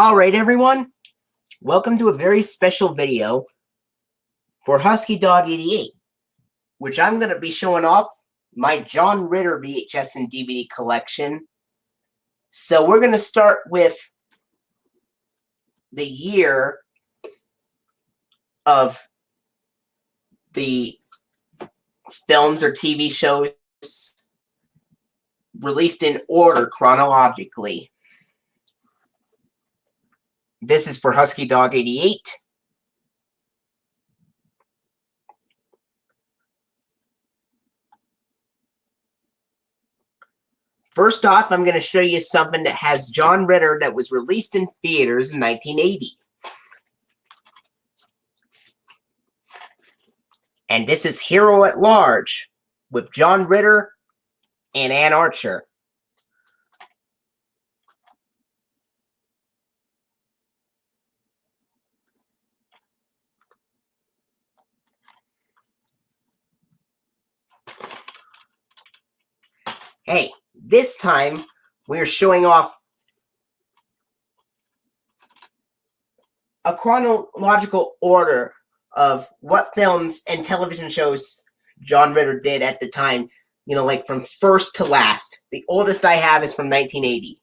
Alright everyone, welcome to a very special video for HuskyDog88, which I'm going to be showing off my John Ritter VHS and DVD collection. So we're going to start with the year of the films or TV shows released in order chronologically. This is for HuskyDog88. First off, I'm going to show you something that has John Ritter that was released in theaters in 1980. And this is Hero at Large with John Ritter and Ann Archer. Hey, this time we're showing off a chronological order of what films and television shows John Ritter did at the time, you know, like from first to last. The oldest I have is from 1980.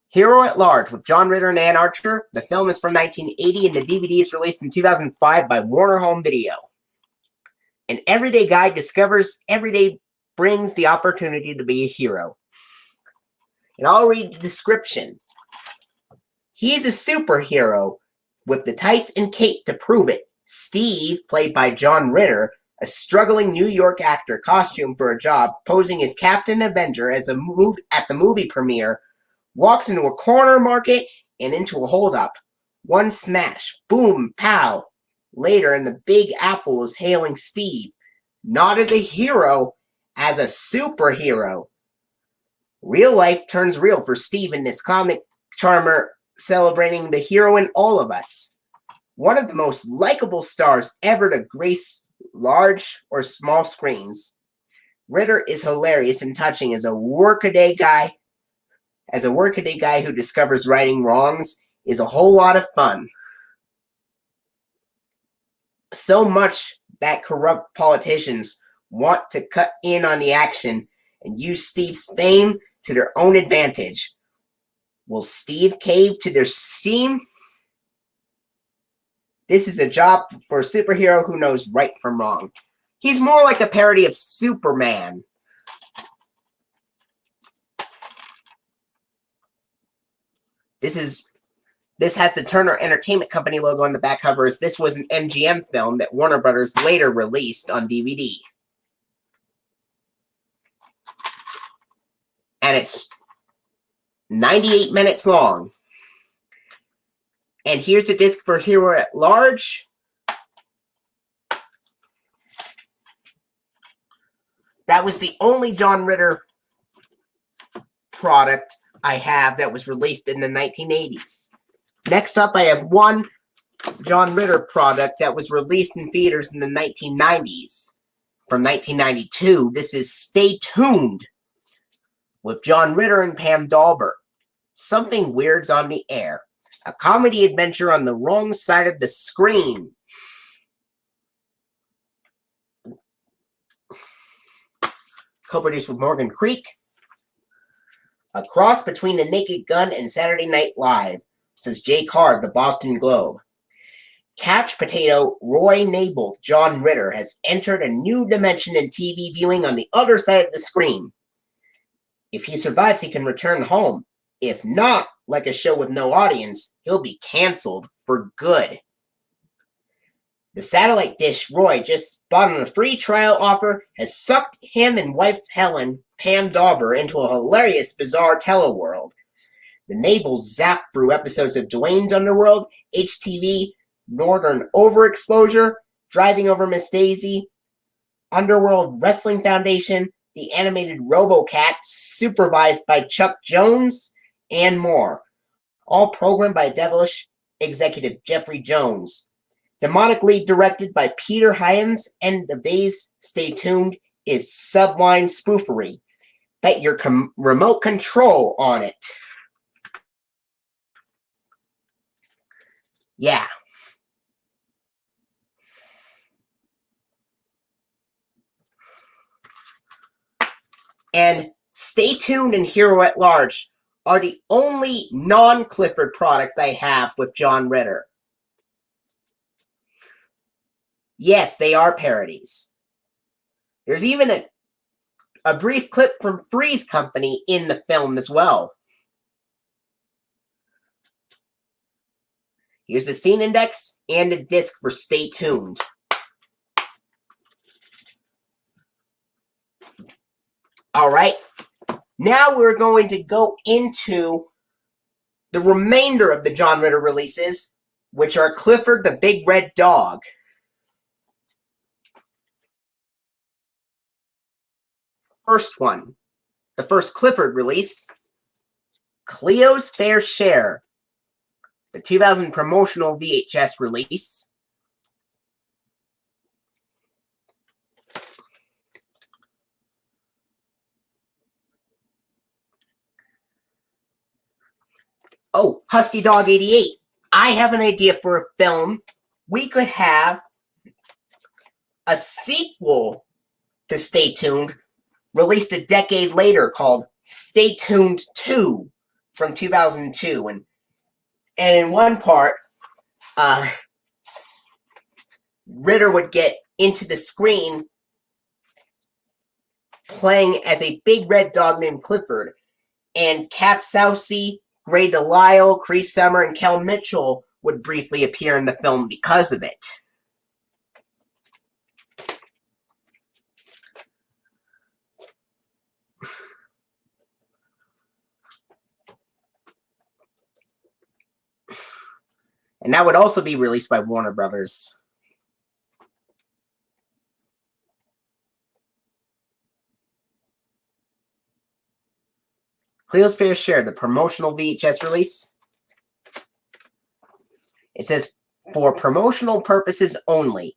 Hero at Large with John Ritter and Ann Archer. The film is from 1980 and the DVD is released in 2005 by Warner Home Video. An everyday guy discovers every day brings the opportunity to be a hero. And I'll read the description. He's a superhero with the tights and cape to prove it. Steve, played by John Ritter, a struggling New York actor costumed for a job, posing as Captain Avenger at the movie premiere, walks into a corner market and into a holdup. One smash, boom, pow. Later, in the Big Apple is hailing Steve, not as a hero, as a superhero. Real life turns real for Steve in this comic charmer celebrating the hero in all of us. One of the most likable stars ever to grace large or small screens. Ritter is hilarious and touching as a workaday guy. As a workaday guy who discovers righting wrongs is a whole lot of fun. So much that corrupt politicians want to cut in on the action and use Steve's fame to their own advantage. Will Steve cave to their scheme? This is a job for a superhero who knows right from wrong. He's more like a parody of Superman. This has the Turner Entertainment Company logo on the back cover, as this was an MGM film that Warner Brothers later released on DVD. And it's 98 minutes long. And here's the disc for Hero at Large. That was the only John Ritter product I have that was released in the 1980s. Next up, I have one John Ritter product that was released in theaters in the 1990s. From 1992, this is Stay Tuned with John Ritter and Pam Dawber. Something Weird's on the Air. A comedy adventure on the wrong side of the screen. Co-produced with Morgan Creek. A cross between The Naked Gun and Saturday Night Live, says Jay Card, the Boston Globe. Couch potato Roy Nabel, John Ritter, has entered a new dimension in TV viewing on the other side of the screen. If he survives, he can return home. If not, like a show with no audience, he'll be canceled for good. The satellite dish Roy just spun on a free trial offer has sucked him and wife Helen, Pam Dawber, into a hilarious, bizarre teleworld. The Nabels zap through episodes of Dwayne's Underworld, HTV, Northern Overexposure, Driving Over Miss Daisy, Underworld Wrestling Foundation, the animated RoboCat, supervised by Chuck Jones, and more. All programmed by devilish executive Jeffrey Jones. Demonically directed by Peter Hyams, End of Days, Stay Tuned, is subline spoofery. bet your remote control on it. Yeah. And Stay Tuned and Hero at Large are the only non-Clifford products I have with John Ritter. Yes, they are parodies. There's even a brief clip from Three's Company in the film as well. Here's the scene index and a disc for Stay Tuned. Alright, now we're going to go into the remainder of the John Ritter releases, which are Clifford the Big Red Dog. First one, the first Clifford release, Cleo's Fair Share, the 2000 promotional VHS release. Oh, HuskyDog88. I have an idea for a film. We could have a sequel to Stay Tuned, released a decade later, called Stay Tuned 2 from 2002. And in one part, Ritter would get into the screen playing as a big red dog named Clifford. And Cap Sousey, Gray Delisle, Cree Summer, and Kel Mitchell would briefly appear in the film because of it. And that would also be released by Warner Brothers. Cleo's Fair Share, the promotional VHS release. It says, for promotional purposes only.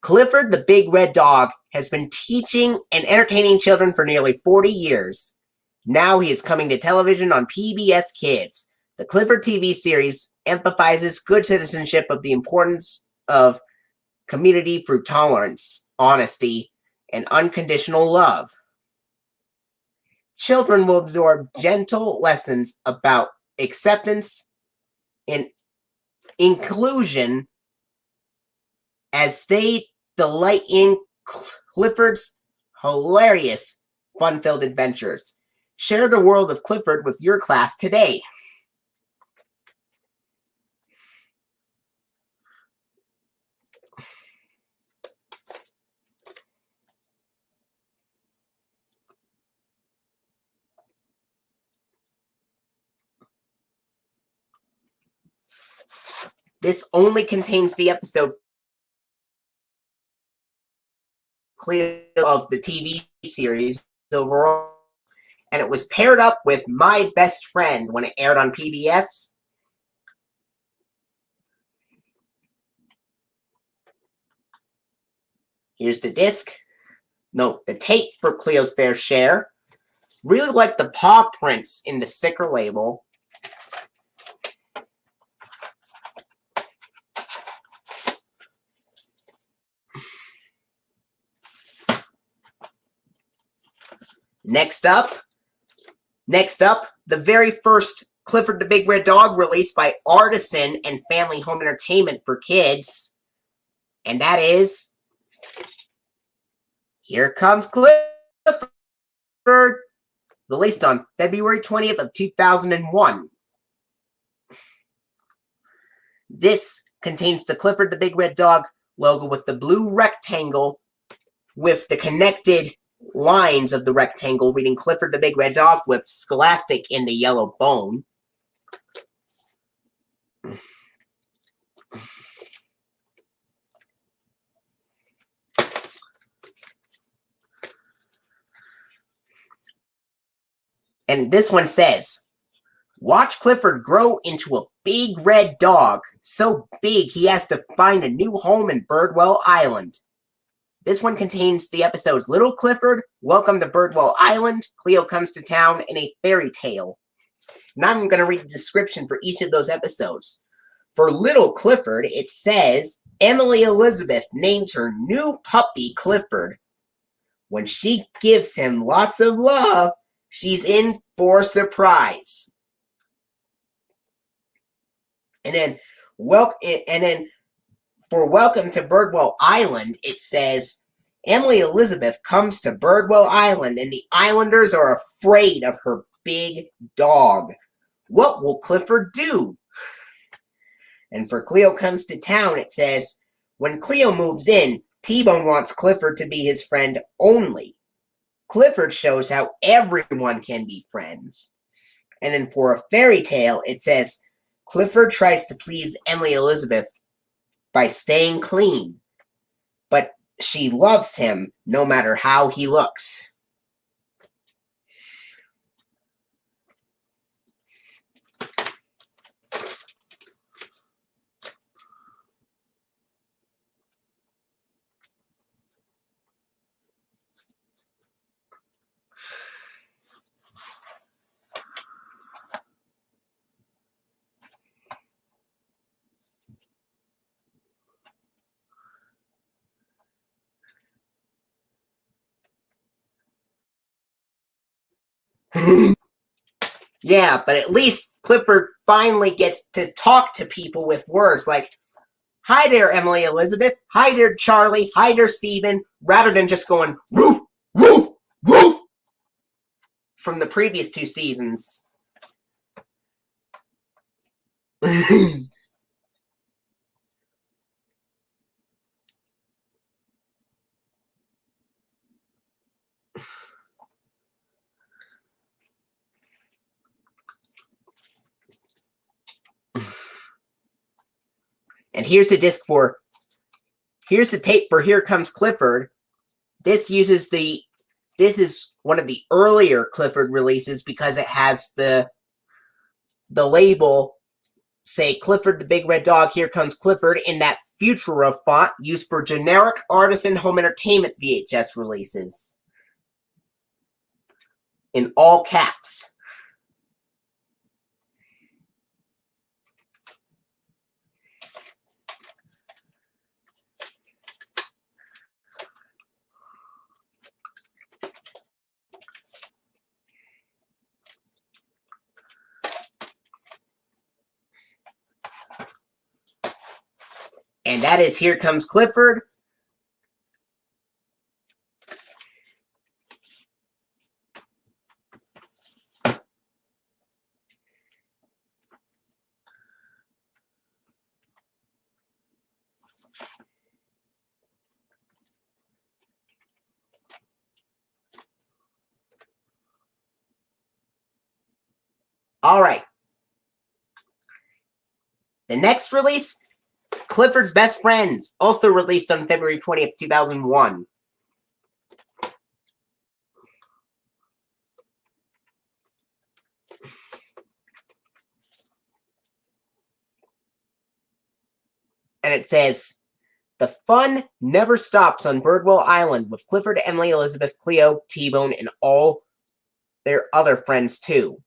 Clifford the Big Red Dog has been teaching and entertaining children for nearly 40 years. Now he is coming to television on PBS Kids. The Clifford TV series emphasizes good citizenship of the importance of community through tolerance, honesty, and unconditional love. Children will absorb gentle lessons about acceptance and inclusion as they delight in Clifford's hilarious, fun-filled adventures. Share the world of Clifford with your class today. This only contains the episode Cleo of the TV series overall, and it was paired up with My Best Friend when it aired on PBS. Here's the disc. No, the tape for Cleo's Fair Share. Really like the paw prints in the sticker label. Next up, the very first Clifford the Big Red Dog released by Artisan and Family Home Entertainment for kids. And that is Here Comes Clifford, released on February 20th of 2001. This contains the Clifford the Big Red Dog logo with the blue rectangle with the connected lines of the rectangle reading Clifford the Big Red Dog with Scholastic in the yellow bone. And this one says, watch Clifford grow into a big red dog, so big he has to find a new home in Birdwell Island. This one contains the episodes Little Clifford, Welcome to Birdwell Island, Cleo Comes to Town, and A Fairy Tale. And I'm going to read the description for each of those episodes. For Little Clifford, it says, Emily Elizabeth names her new puppy Clifford. When she gives him lots of love, she's in for a surprise. And then for Welcome to Birdwell Island, it says, Emily Elizabeth comes to Birdwell Island and the Islanders are afraid of her big dog. What will Clifford do? And for Cleo Comes to Town, it says, when Cleo moves in, T-Bone wants Clifford to be his friend only. Clifford shows how everyone can be friends. And then for A Fairy Tale, it says, Clifford tries to please Emily Elizabeth by staying clean, but she loves him no matter how he looks. Yeah, but at least Clifford finally gets to talk to people with words like, hi there, Emily Elizabeth. Hi there, Charlie. Hi there, Stephen. Rather than just going, woof, woof, woof, from the previous 2 seasons. And here's the tape for Here Comes Clifford. This is one of the earlier Clifford releases because it has the label say Clifford the Big Red Dog, Here Comes Clifford in that Futura font used for generic artisan home entertainment VHS releases. In all caps. And that is Here Comes Clifford. All right. The next release, Clifford's Best Friends, also released on February 20th, 2001. And it says, the fun never stops on Birdwell Island with Clifford, Emily, Elizabeth, Cleo, T-Bone, and all their other friends too.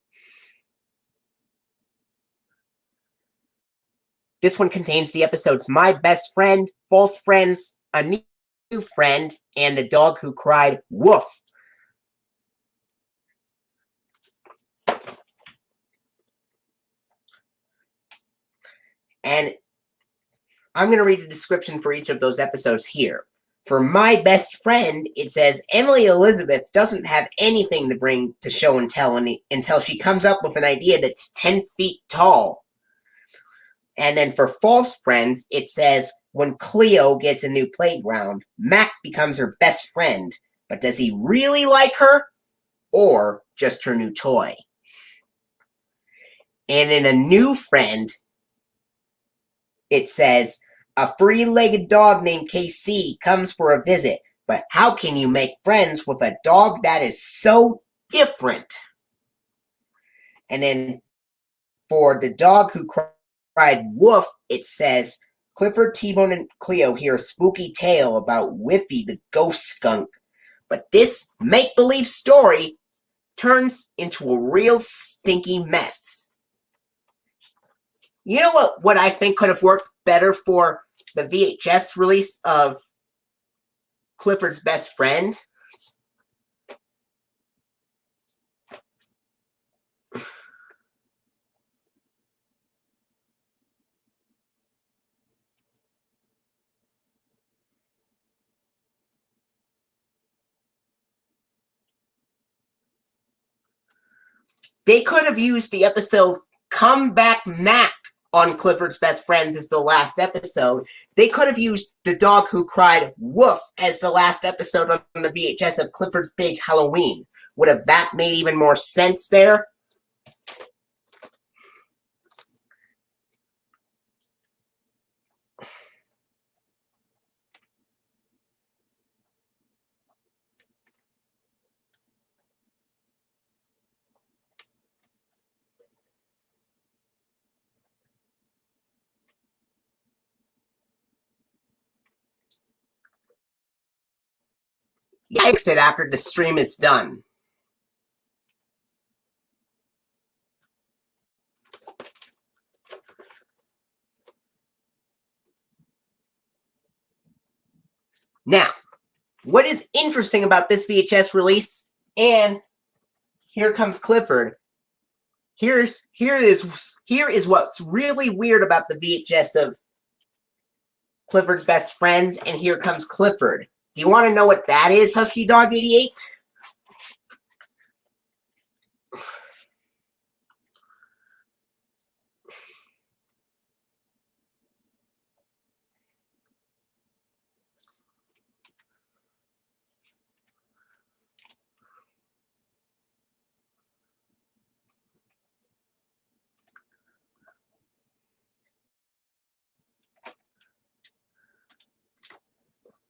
This one contains the episodes My Best Friend, False Friends, A New Friend, and The Dog Who Cried Woof. And I'm going to read the description for each of those episodes here. For My Best Friend, it says, Emily Elizabeth doesn't have anything to bring to show and tell until she comes up with an idea that's 10 feet tall. And then for False Friends, it says, when Cleo gets a new playground, Mac becomes her best friend. But does he really like her? Or just her new toy? And in A New Friend, it says, a free-legged dog named KC comes for a visit. But how can you make friends with a dog that is so different? And then for The Dog Who Cried Woof, it says, Clifford, T-Bone, and Cleo hear a spooky tale about Whiffy the ghost skunk. But this make-believe story turns into a real stinky mess. You know what I think could have worked better for the VHS release of Clifford's Best Friend? They could have used the episode Come Back Mac on Clifford's Best Friends as the last episode. They could have used The Dog Who Cried Woof as the last episode on the VHS of Clifford's Big Halloween. Would have that made even more sense there? Yeah, fix it after the stream is done. Now, what is interesting about this VHS release, and Here Comes Clifford, here is what's really weird about the VHS of Clifford's Best Friends and Here Comes Clifford. Do you want to know what that is, HuskyDog88?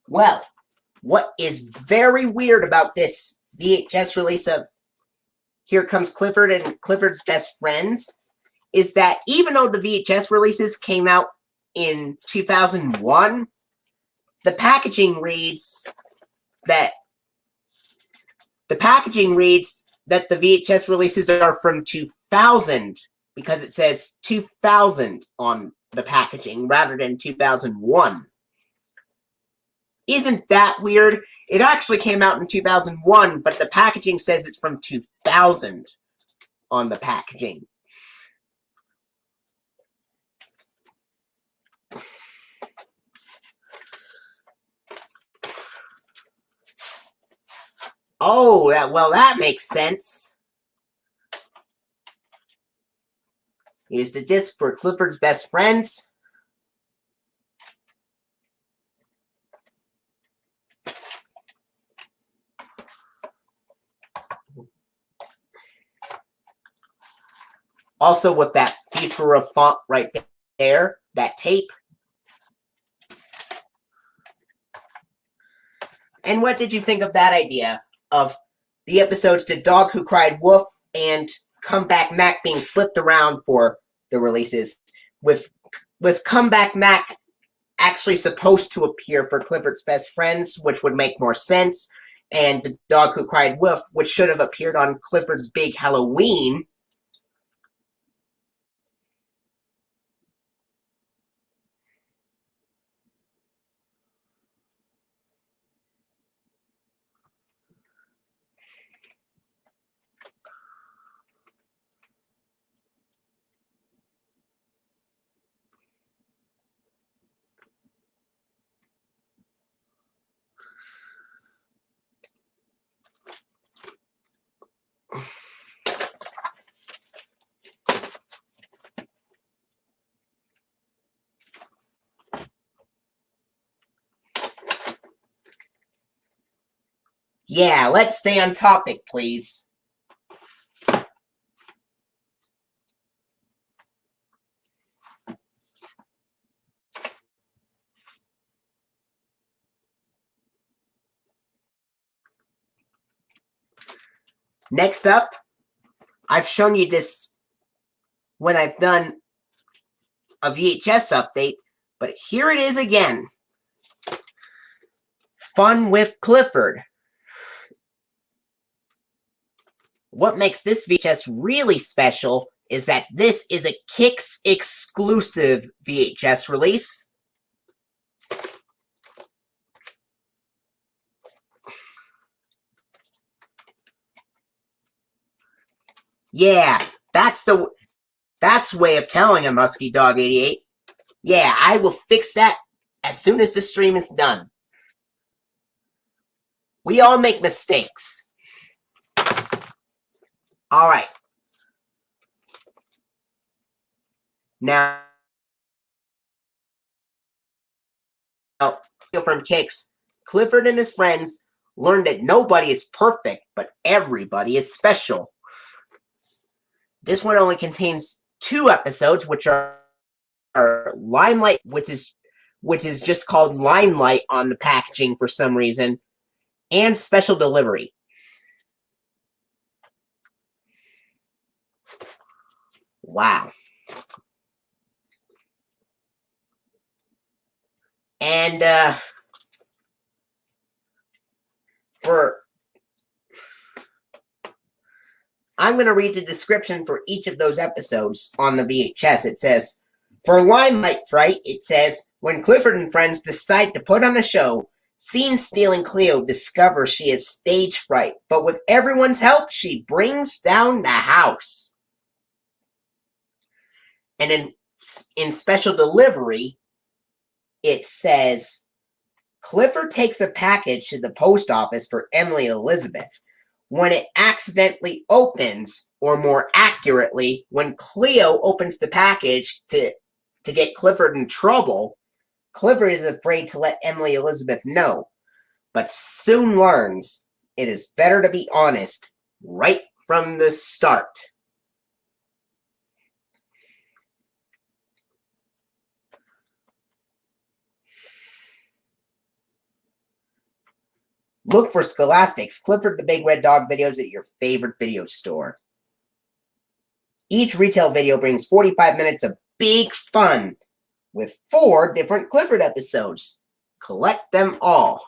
Well, what is very weird about this VHS release of Here Comes Clifford and Clifford's Best Friends is that even though the VHS releases came out in 2001, the packaging reads that the VHS releases are from 2000 because it says 2000 on the packaging rather than 2001. Isn't that weird? It actually came out in 2001, but the packaging says it's from 2000 on the packaging. Oh, well, that makes sense. Here's the disc for Clifford's Best Friends. Also with that Futura font right there, that tape. And what did you think of that idea of the episodes The Dog Who Cried Woof and Come Back Mac being flipped around for the releases, with Come Back Mac actually supposed to appear for Clifford's Best Friends, which would make more sense, and The Dog Who Cried Woof, which should have appeared on Clifford's Big Halloween. Yeah, let's stay on topic, please. Next up, I've shown you this when I've done a VHS update, But here it is again. Fun with Clifford. What makes this VHS really special is that this is a Kicks exclusive VHS release. Yeah, that's way of telling him, HuskyDog88. Yeah, I will fix that as soon as the stream is done. We all make mistakes. Alright. Now, from Kicks, Clifford and his friends learned that nobody is perfect, but everybody is special. This one only contains 2 episodes, which are Limelight, which is just called Limelight on the packaging for some reason, and Special Delivery. Wow. And I'm going to read the description for each of those episodes on the VHS. It says, for Limelight Fright, it says, when Clifford and friends decide to put on a show, scene-stealing Cleo discovers she has stage fright, but with everyone's help, she brings down the house. And in Special Delivery, it says, Clifford takes a package to the post office for Emily Elizabeth. When it accidentally opens, or more accurately, when Cleo opens the package to get Clifford in trouble, Clifford is afraid to let Emily Elizabeth know, but soon learns it is better to be honest right from the start. Look for Scholastic's Clifford the Big Red Dog videos at your favorite video store. Each retail video brings 45 minutes of big fun with 4 different Clifford episodes. Collect them all.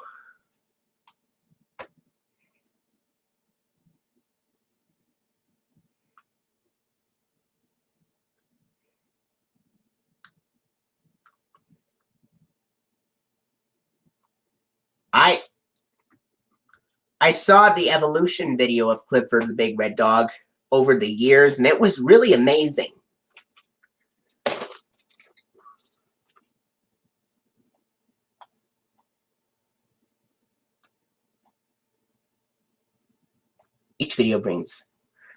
I saw the evolution video of Clifford the Big Red Dog over the years, and it was really amazing. Each video brings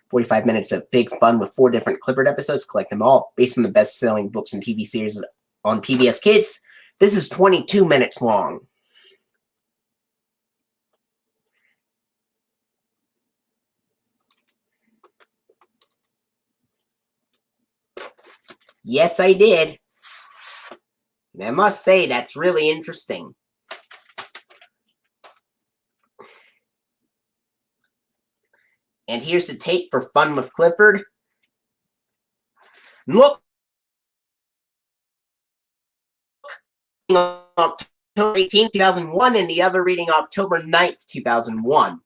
45 minutes of big fun with 4 different Clifford episodes. Collect them all based on the best-selling books and TV series on PBS Kids. This is 22 minutes long. Yes, I did. And I must say, that's really interesting. And here's the tape for Fun with Clifford. Look, October 18, 2001, and the other reading October 9th, 2001.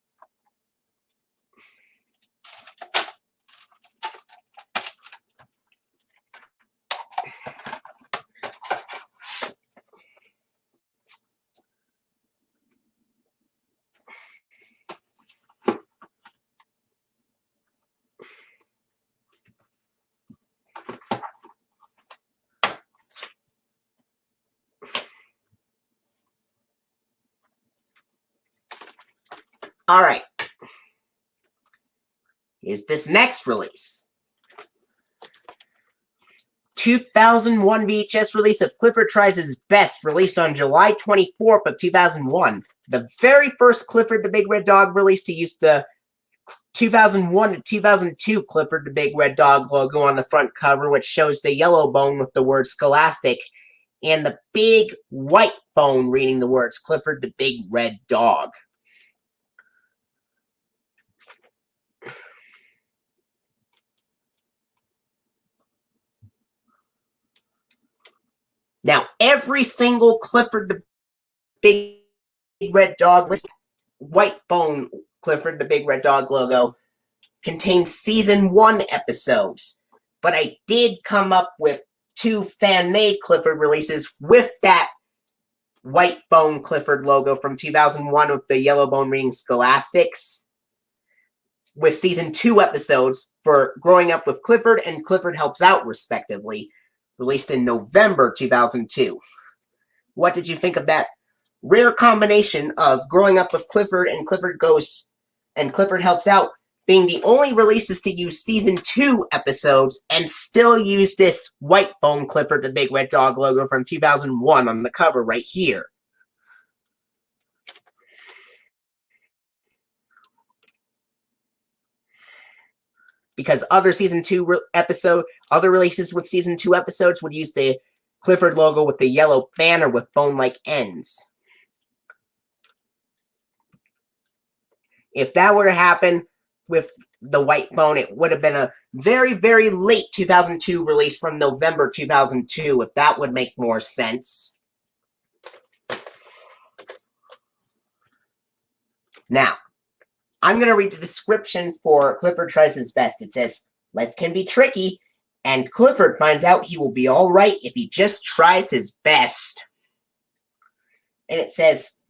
All right. Here's this next release. 2001 VHS release of Clifford Tries His Best, released on July 24th of 2001. The very first Clifford the Big Red Dog release to use the 2001 to 2002 Clifford the Big Red Dog logo on the front cover, which shows the yellow bone with the word Scholastic, and the big white bone reading the words Clifford the Big Red Dog. Now, every single Clifford the Big Red Dog with white bone Clifford the Big Red Dog logo contains season 1 episodes. But I did come up with 2 fan-made Clifford releases with that white bone Clifford logo from 2001 with the yellow bone reading Scholastics, with season 2 episodes for Growing Up with Clifford and Clifford Helps Out, respectively, released in November 2002. What did you think of that rare combination of Growing Up with Clifford and Clifford Goes and Clifford Helps Out being the only releases to use season 2 episodes and still use this white bone Clifford the Big Red Dog logo from 2001 on the cover right here? Because other season 2 other releases with season 2 episodes would use the Clifford logo with the yellow banner with bone-like ends. If that were to happen with the white bone, it would have been a very, very late 2002 release from November 2002, if that would make more sense. Now, I'm going to read the description for Clifford Tries His Best. It says, "Life can be tricky, and Clifford finds out he will be all right if he just tries his best." And it says,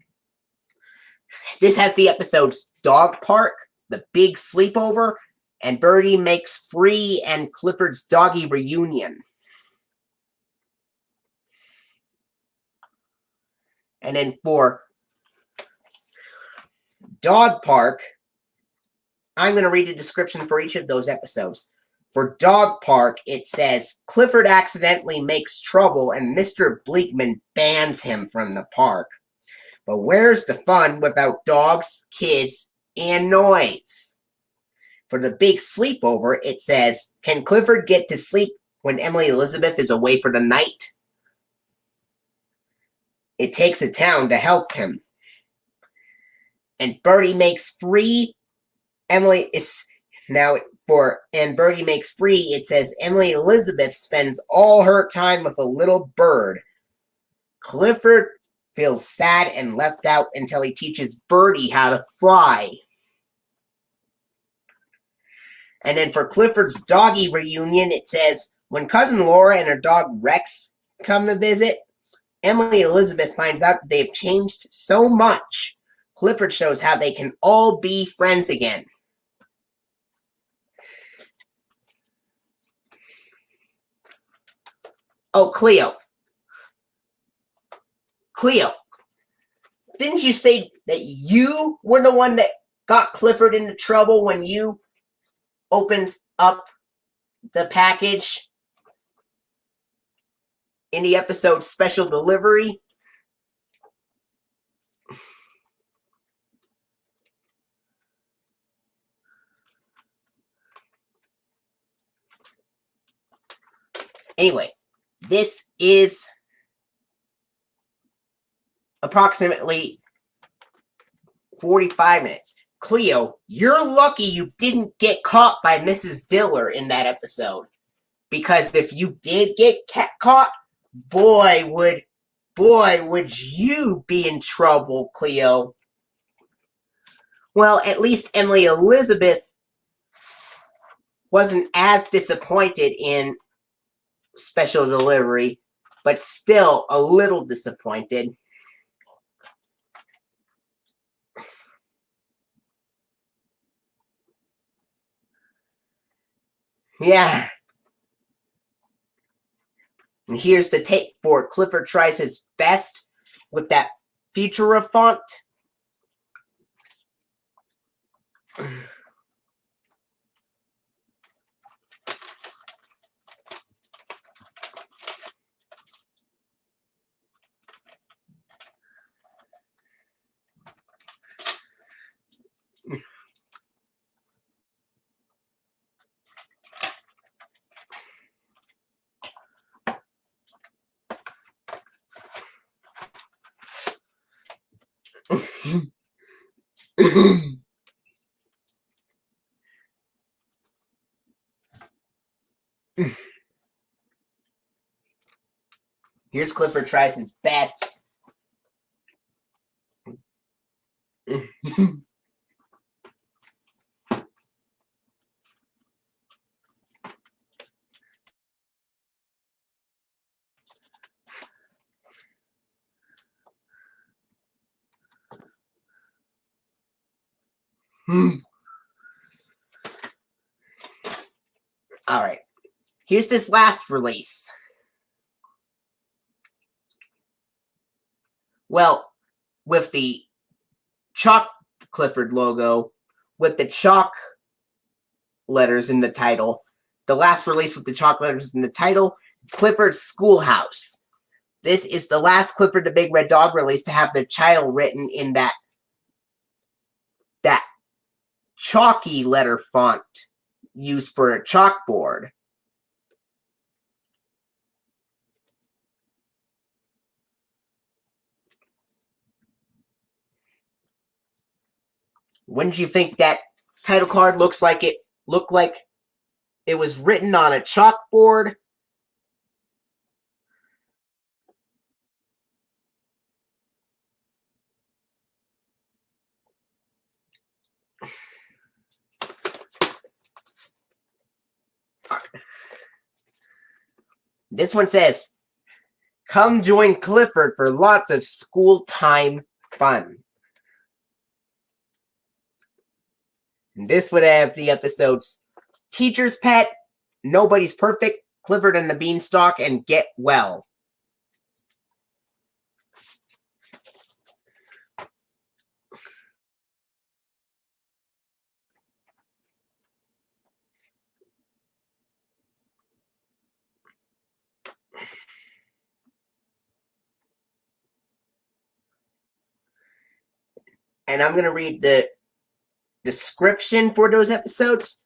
this has the episodes Dog Park, The Big Sleepover, and Birdie Makes Free, and Clifford's Doggy Reunion. And then for Dog Park, I'm going to read a description for each of those episodes. For Dog Park, it says, Clifford accidentally makes trouble and Mr. Bleakman bans him from the park. But where's the fun without dogs, kids, and noise? For The Big Sleepover, it says, can Clifford get to sleep when Emily Elizabeth is away for the night? It takes a town to help him. And Birdie Makes Free, Emily is now and Birdie Makes Free, it says Emily Elizabeth spends all her time with a little bird. Clifford feels sad and left out until he teaches Birdie how to fly. And then for Clifford's Doggy Reunion, it says, when Cousin Laura and her dog Rex come to visit, Emily Elizabeth finds out that they have changed so much. Clifford shows how they can all be friends again. Oh, Cleo, didn't you say that you were the one that got Clifford into trouble when you opened up the package in the episode Special Delivery? Anyway, this is approximately 45 minutes. Cleo, you're lucky you didn't get caught by Mrs. Diller in that episode. Because if you did get caught, boy, would you be in trouble, Cleo. Well, at least Emily Elizabeth wasn't as disappointed in Special Delivery, but still a little disappointed. Yeah. And here's the tape for Clifford Tries His Best with that Futura font. Here's Clifford tries his best. All right. Here's this last release. Well, with the chalk Clifford logo, with the chalk letters in the title. The last release with the chalk letters in the title, Clifford's Schoolhouse. This is the last Clifford the Big Red Dog release to have the title written in that chalky letter font used for a chalkboard. Wouldn't you think that title card looked like it was written on a chalkboard? This one says, "Come join Clifford for lots of school time fun." And this would have the episodes Teacher's Pet, Nobody's Perfect, Clifford and the Beanstalk, and Get Well. And I'm going to read the description for those episodes.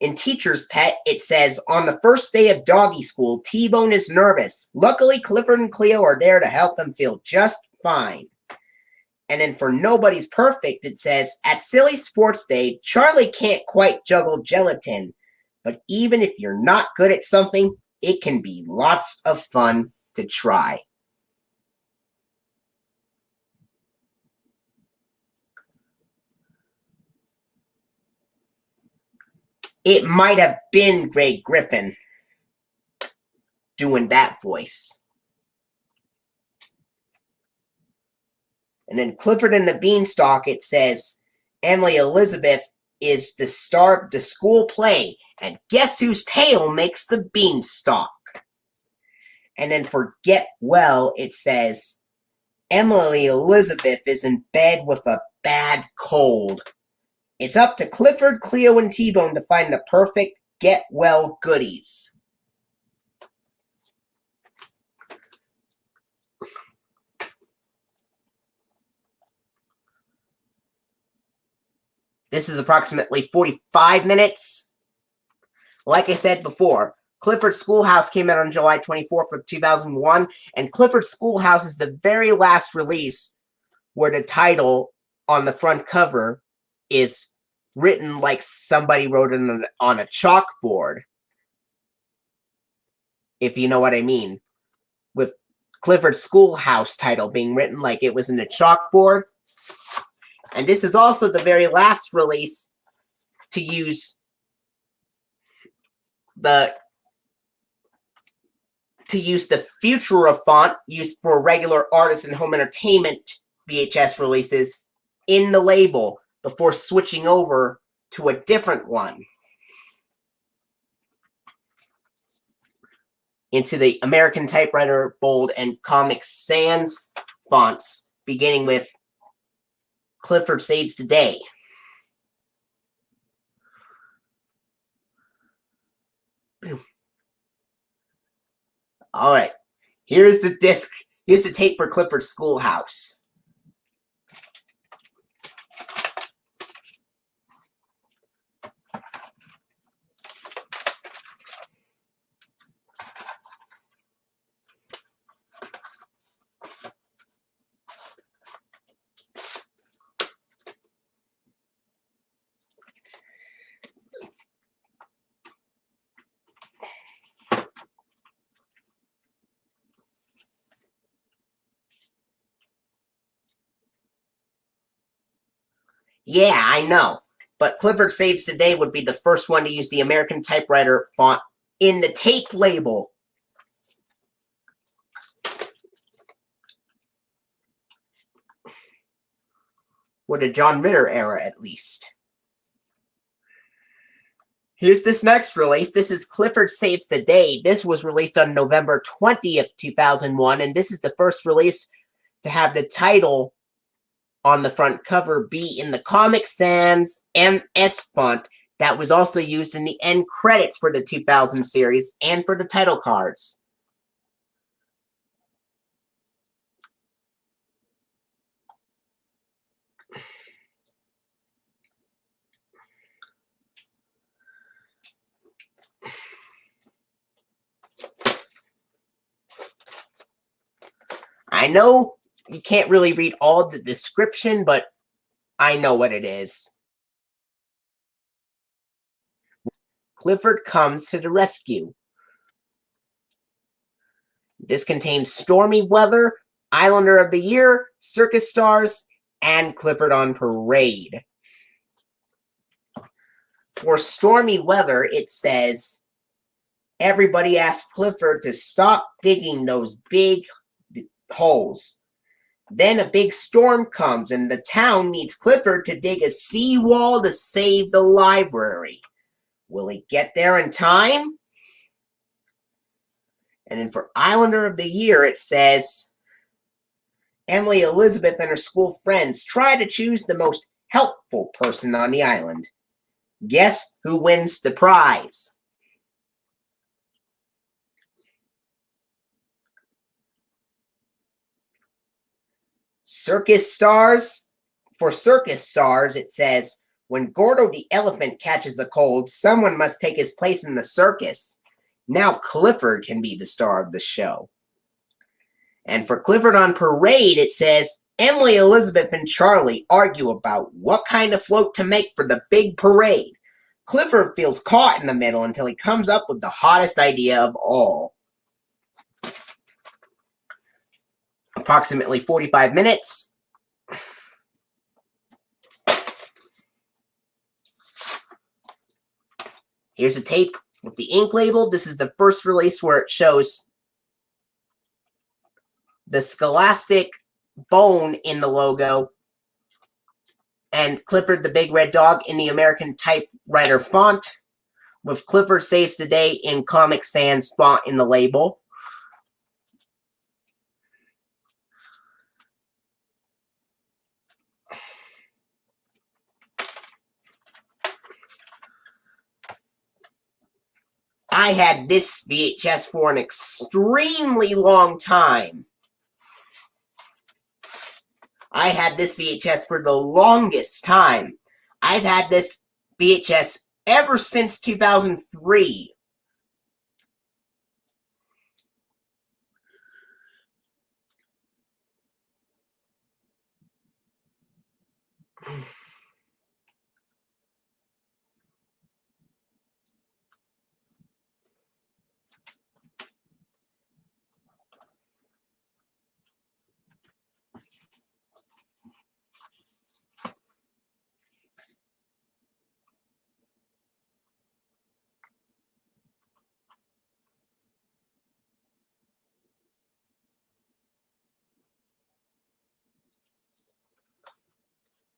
In Teacher's Pet, it says, "On the first day of doggy school, T-Bone is nervous. Luckily, Clifford and Cleo are there to help him feel just fine." And then for Nobody's Perfect, it says, "At Silly Sports Day, Charlie can't quite juggle gelatin. But even if you're not good at something, it can be lots of fun to try." It might have been Greg Griffin doing that voice. And then Clifford and the Beanstalk, it says, "Emily Elizabeth is the star of the school play, and guess whose tail makes the beanstalk?" And then for Get Well, it says, "Emily Elizabeth is in bed with a bad cold. It's up to Clifford, Cleo, and T-Bone to find the perfect get well goodies." This is approximately 45 minutes. Like I said before, Clifford's Schoolhouse came out on July 24th of 2001, and Clifford's Schoolhouse is the very last release where the title on the front cover is written like somebody wrote it on a chalkboard, if you know what I mean. With Clifford's Schoolhouse title being written like it was in a chalkboard. And this is also the very last release to use the Futura font used for regular artist and home entertainment VHS releases in the label before switching over to a different one into the American Typewriter Bold and Comic Sans fonts, beginning with Clifford Saves Today. All right, here's the disc. Here's the tape for Clifford's Schoolhouse. Yeah, I know. But Clifford Saves Today would be the first one to use the American typewriter font in the tape label. Or the John Ritter era, at least. Here's this next release. This is Clifford Saves the Day. This was released on November 20th, 2001, and this is the first release to have the title on the front cover be in the Comic Sans MS font that was also used in the end credits for the 2000 series and for the title cards. I know you can't really read all the description, but I know what it is. Clifford comes to the rescue. This contains Stormy Weather, Islander of the Year, Circus Stars, and Clifford on Parade. For Stormy Weather, it says, everybody asks Clifford to stop digging those big holes. Then a big storm comes and the town needs Clifford to dig a seawall to save the library. Will he get there in time? And then for Islander of the Year, it says, Emily Elizabeth and her school friends try to choose the most helpful person on the island. Guess who wins the prize? Circus Stars. For Circus Stars, it says, when Gordo the elephant catches a cold, someone must take his place in the circus. Now Clifford can be the star of the show. And for Clifford on Parade, it says, Emily, Elizabeth, and Charlie argue about what kind of float to make for the big parade. Clifford feels caught in the middle until he comes up with the hottest idea of all. Approximately 45 minutes. Here's a tape with the ink label. This is the first release where it shows the Scholastic bone in the logo and Clifford the Big Red Dog in the American typewriter font with Clifford Saves the Day in Comic Sans font in the label. I had this VHS for an extremely long time. I had this VHS for the longest time. I've had this VHS ever since 2003.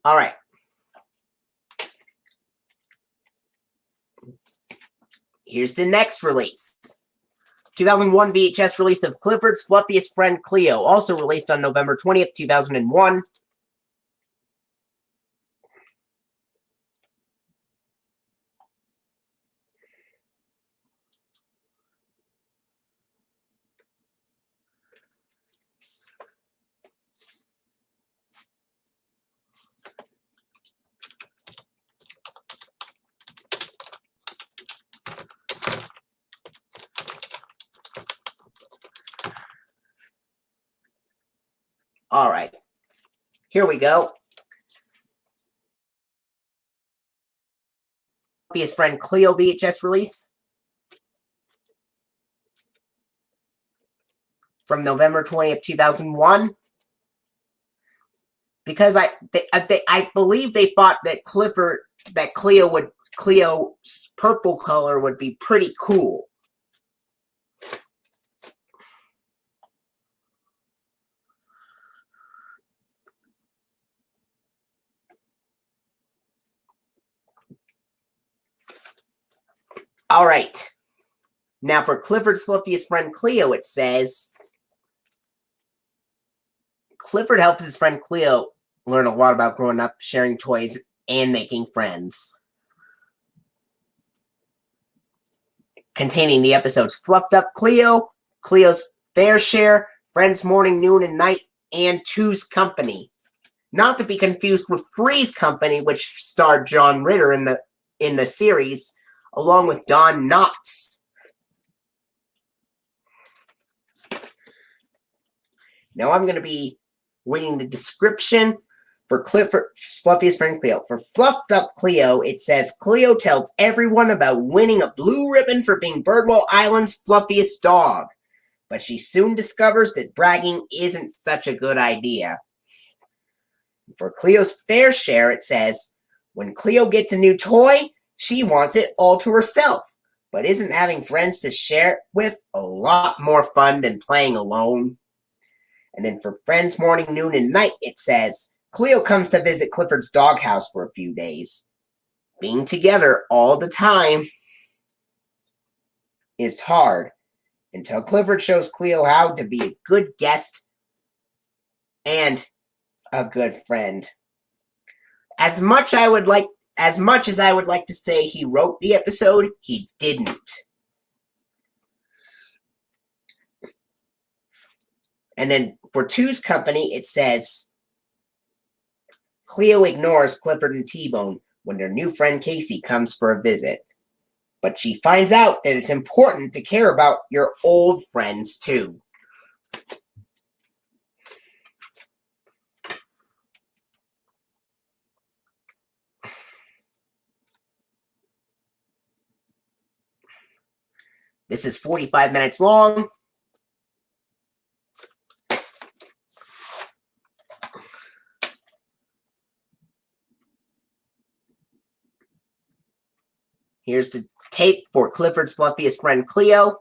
All right. Here's the next release. 2001 VHS release of Clifford's Fluffiest Friend Cleo, also released on November 20th, 2001. All right. Here we go. Fluffiest Friend Cleo VHS release from November 20th, 2001. because I believe they thought that Cleo's purple color would be pretty cool. All right. Now for Clifford's fluffiest friend Cleo, it says, Clifford helps his friend Cleo learn a lot about growing up, sharing toys, and making friends. Containing the episodes Fluffed Up Cleo, Cleo's Fair Share, Friends Morning, Noon, and Night, and Two's Company. Not to be confused with Three's Company, which starred John Ritter in the series, along with Don Knotts. Now I'm going to be reading the description for Clifford's fluffiest friend Cleo. For Fluffed Up Cleo, it says, Cleo tells everyone about winning a blue ribbon for being Birdwell Island's fluffiest dog. But she soon discovers that bragging isn't such a good idea. For Cleo's Fair Share, it says, when Cleo gets a new toy, she wants it all to herself. But isn't having friends to share it with a lot more fun than playing alone? And then for Friends Morning, Noon, and Night, it says, Cleo comes to visit Clifford's doghouse for a few days. Being together all the time is hard until Clifford shows Cleo how to be a good guest and a good friend. As much as I would like to say he wrote the episode, he didn't. And then for Two's Company, it says, Cleo ignores Clifford and T-Bone when their new friend Casey comes for a visit. But she finds out that it's important to care about your old friends, too. This is 45 minutes long. Here's the tape for Clifford's fluffiest friend Cleo.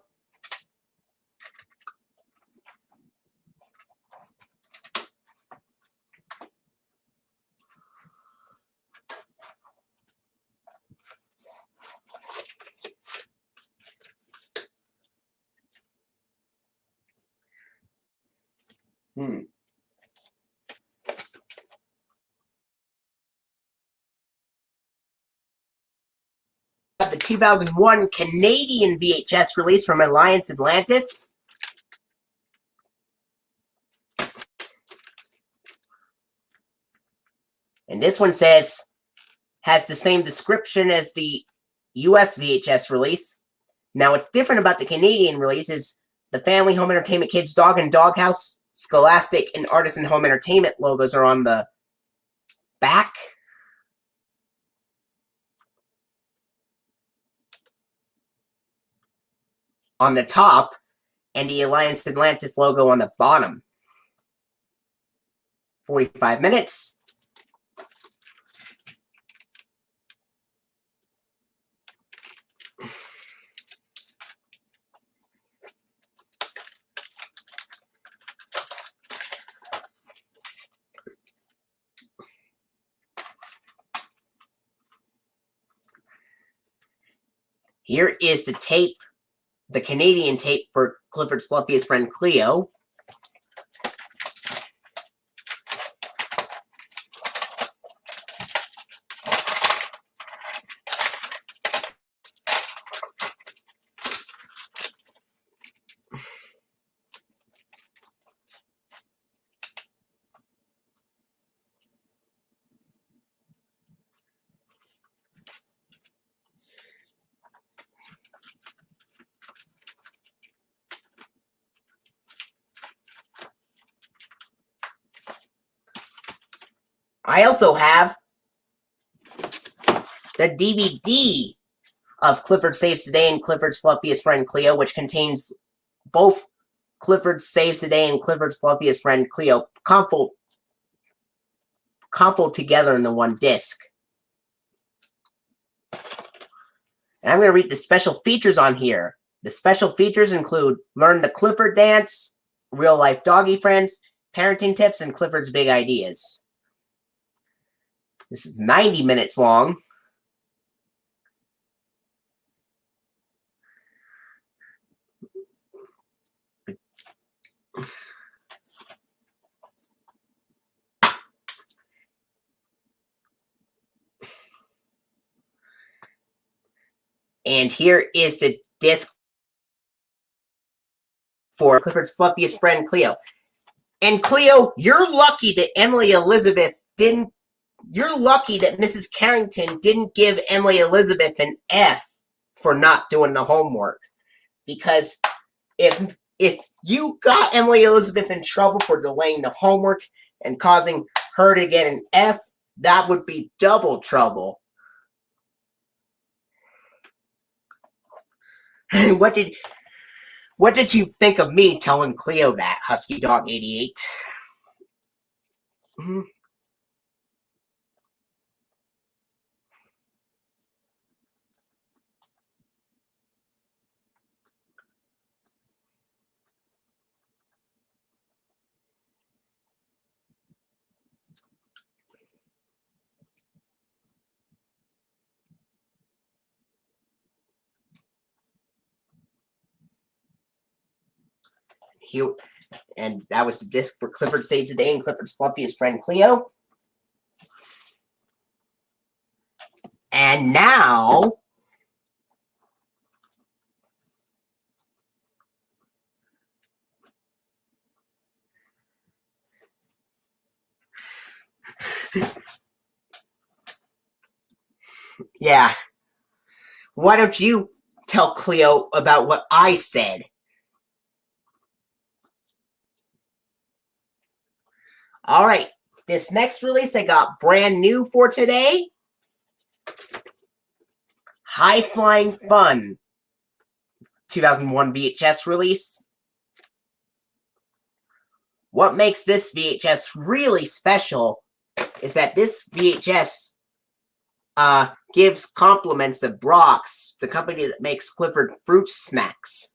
The 2001 Canadian VHS release from Alliance Atlantis. And this one has the same description as the US VHS release. Now, what's different about the Canadian release is the Family Home Entertainment Kids Dog and Doghouse, Scholastic, and Artisan Home Entertainment logos are on the back. On the top, and the Alliance Atlantis logo on the bottom. 45 minutes. Here is the tape, the Canadian tape for Clifford's fluffiest friend Cleo. I also have the DVD of Clifford Saves Today and Clifford's Fluffiest Friend Cleo, which contains both Clifford Saves Today and Clifford's Fluffiest Friend Cleo coupled together into one disc. And I'm going to read the special features on here. The special features include Learn the Clifford Dance, Real Life Doggy Friends, Parenting Tips, and Clifford's Big Ideas. This is 90 minutes long. And here is the disc for Clifford's fluffiest friend, Cleo. And Cleo, you're lucky that you're lucky that Mrs. Carrington didn't give Emily Elizabeth an F for not doing the homework. Because if you got Emily Elizabeth in trouble for delaying the homework and causing her to get an F, that would be double trouble. What did you think of me telling Cleo that, HuskyDog88? Mm-hmm. And that was the disc for Clifford Saves the Day and Clifford's fluffiest friend, Cleo. And now, yeah, why don't you tell Cleo about what I said? All right, this next release I got brand new for today. High Flying Fun, 2001 VHS release. What makes this VHS really special is that this VHS gives compliments of Brock's, the company that makes Clifford fruit snacks.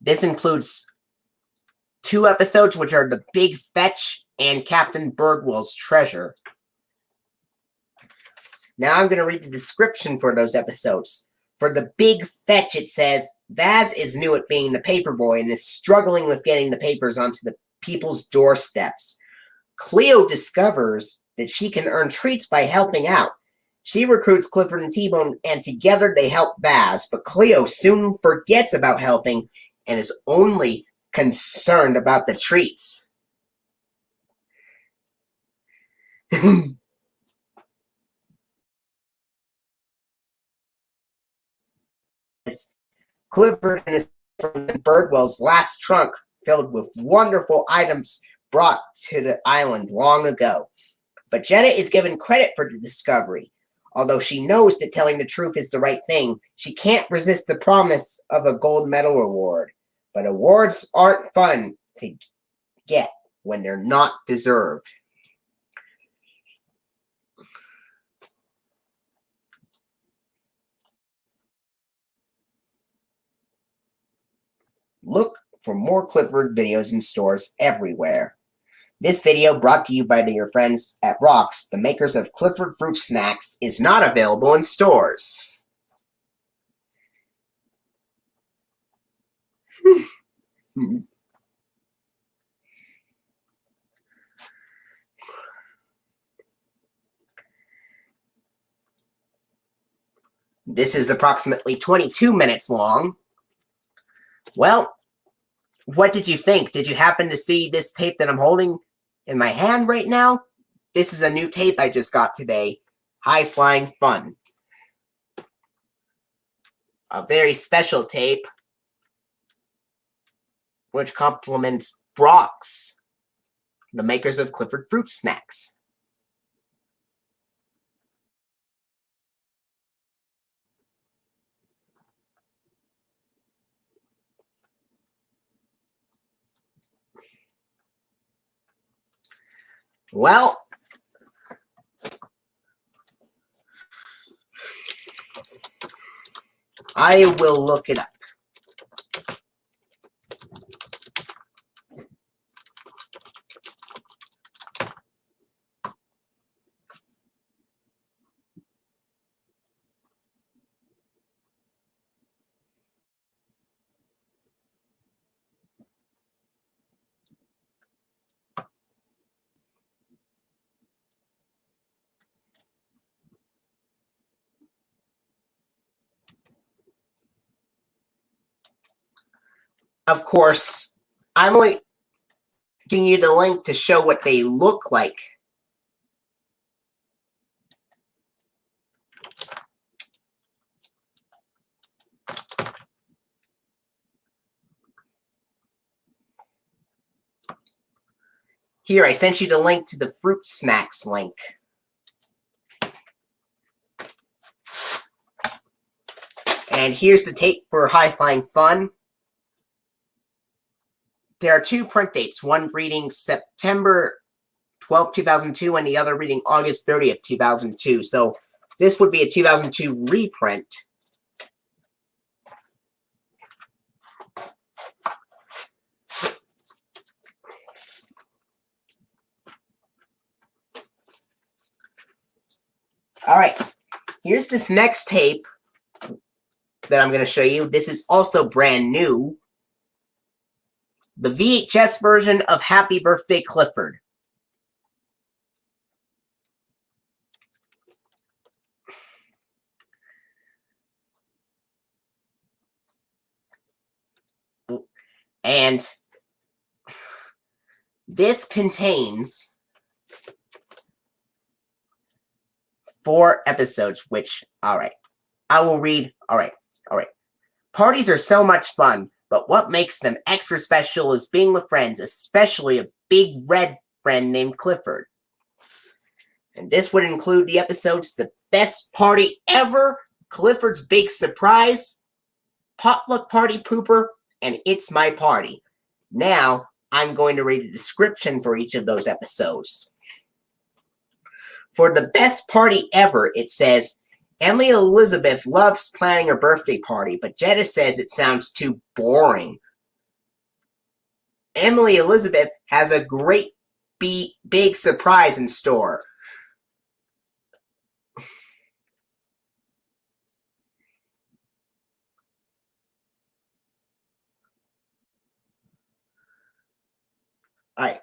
This includes 2 episodes, which are The Big Fetch and Captain Birdwell's Treasure. Now I'm going to read the description for those episodes. For The Big Fetch, it says, Vaz is new at being the paper boy and is struggling with getting the papers onto the people's doorsteps. Cleo discovers that she can earn treats by helping out. She recruits Clifford and T-Bone, and together they help Vaz, but Cleo soon forgets about helping and is only concerned about the treats. Clifford and his from Birdwell's last trunk filled with wonderful items brought to the island long ago. But Jenna is given credit for the discovery. Although she knows that telling the truth is the right thing, she can't resist the promise of a gold medal reward. But awards aren't fun to get when they're not deserved. Look for more Clifford videos in stores everywhere. This video, brought to you by your friends at Rocks, the makers of Clifford Fruit Snacks, is not available in stores. This is approximately 22 minutes long. Well, what did you think? Did you happen to see this tape that I'm holding in my hand right now? This is a new tape I just got today. High Flying Fun. A very special tape, which compliments Brock's, the makers of Clifford Fruit Snacks. Well, I will look it up. Of course, I'm only giving you the link to show what they look like. Here, I sent you the link to the fruit snacks link. And here's the tape for High Flying Fun. There are two print dates, one reading September 12, 2002, and the other reading August 30th, 2002. So this would be a 2002 reprint. All right, here's this next tape that I'm going to show you. This is also brand new. The VHS version of Happy Birthday Clifford. And this contains 4 episodes, which, all right, I will read. All right. Parties are so much fun, but what makes them extra special is being with friends, especially a big red friend named Clifford. And this would include the episodes The Best Party Ever, Clifford's Big Surprise, Potluck Party Pooper, and It's My Party. Now, I'm going to read a description for each of those episodes. For The Best Party Ever, it says, Emily Elizabeth loves planning her birthday party, but Jetta says it sounds too boring. Emily Elizabeth has a great big surprise in store. Alright.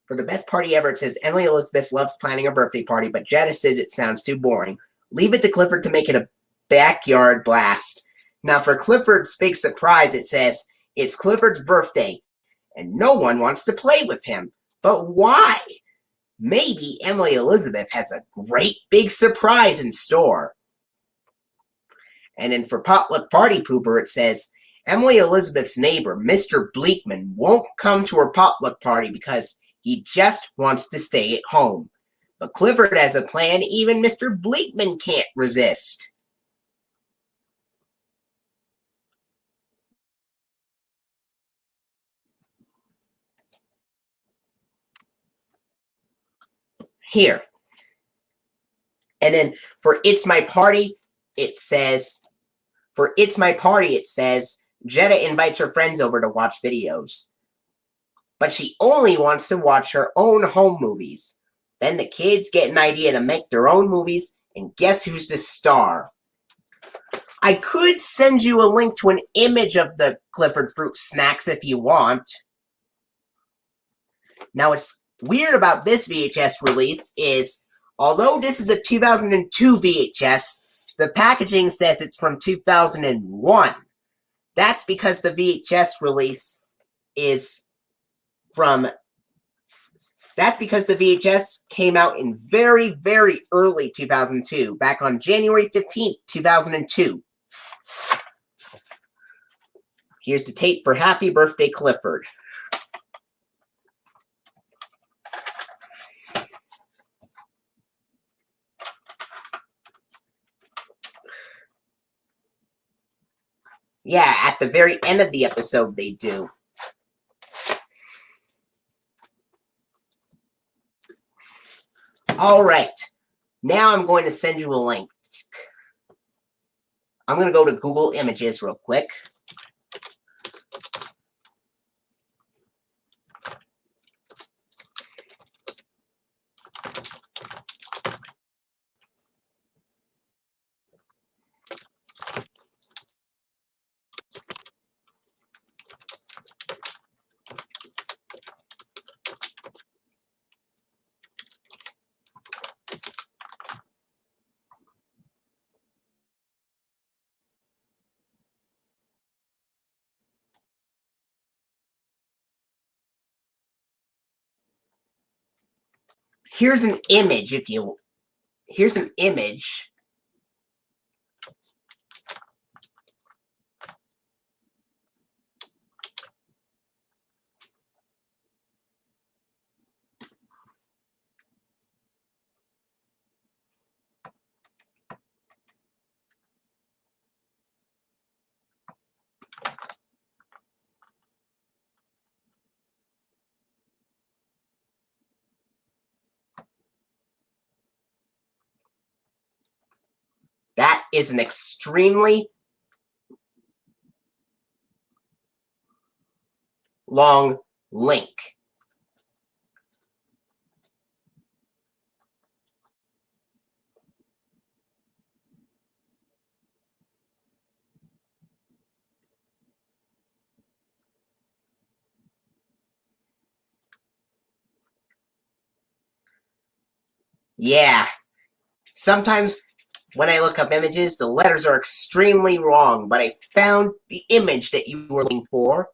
For The Best Party Ever, it says, Emily Elizabeth loves planning her birthday party, but Jetta says it sounds too boring. Leave it to Clifford to make it a backyard blast. Now, for Clifford's Big Surprise, it says, it's Clifford's birthday, and no one wants to play with him. But why? Maybe Emily Elizabeth has a great big surprise in store. And then for Potluck Party Pooper, it says, Emily Elizabeth's neighbor, Mr. Bleakman, won't come to her potluck party because he just wants to stay at home. But Clifford has a plan even Mr. Bleakman can't resist. Here. And then for It's My Party, it says, Jetta invites her friends over to watch videos. But she only wants to watch her own home movies. Then the kids get an idea to make their own movies, and guess who's the star? I could send you a link to an image of the Clifford fruit snacks if you want. Now, what's weird about this VHS release is, although this is a 2002 VHS, the packaging says it's from 2001. That's because the VHS release is from... That's because the VHS came out in very, very early 2002, back on January 15th, 2002. Here's the tape for Happy Birthday Clifford. Yeah, at the very end of the episode they do. All right. Now I'm going to send you a link. I'm going to go to Google Images real quick. Here's an image here's an image. That is an extremely long link. Yeah. Sometimes when I look up images, the letters are extremely wrong, but I found the image that you were looking for.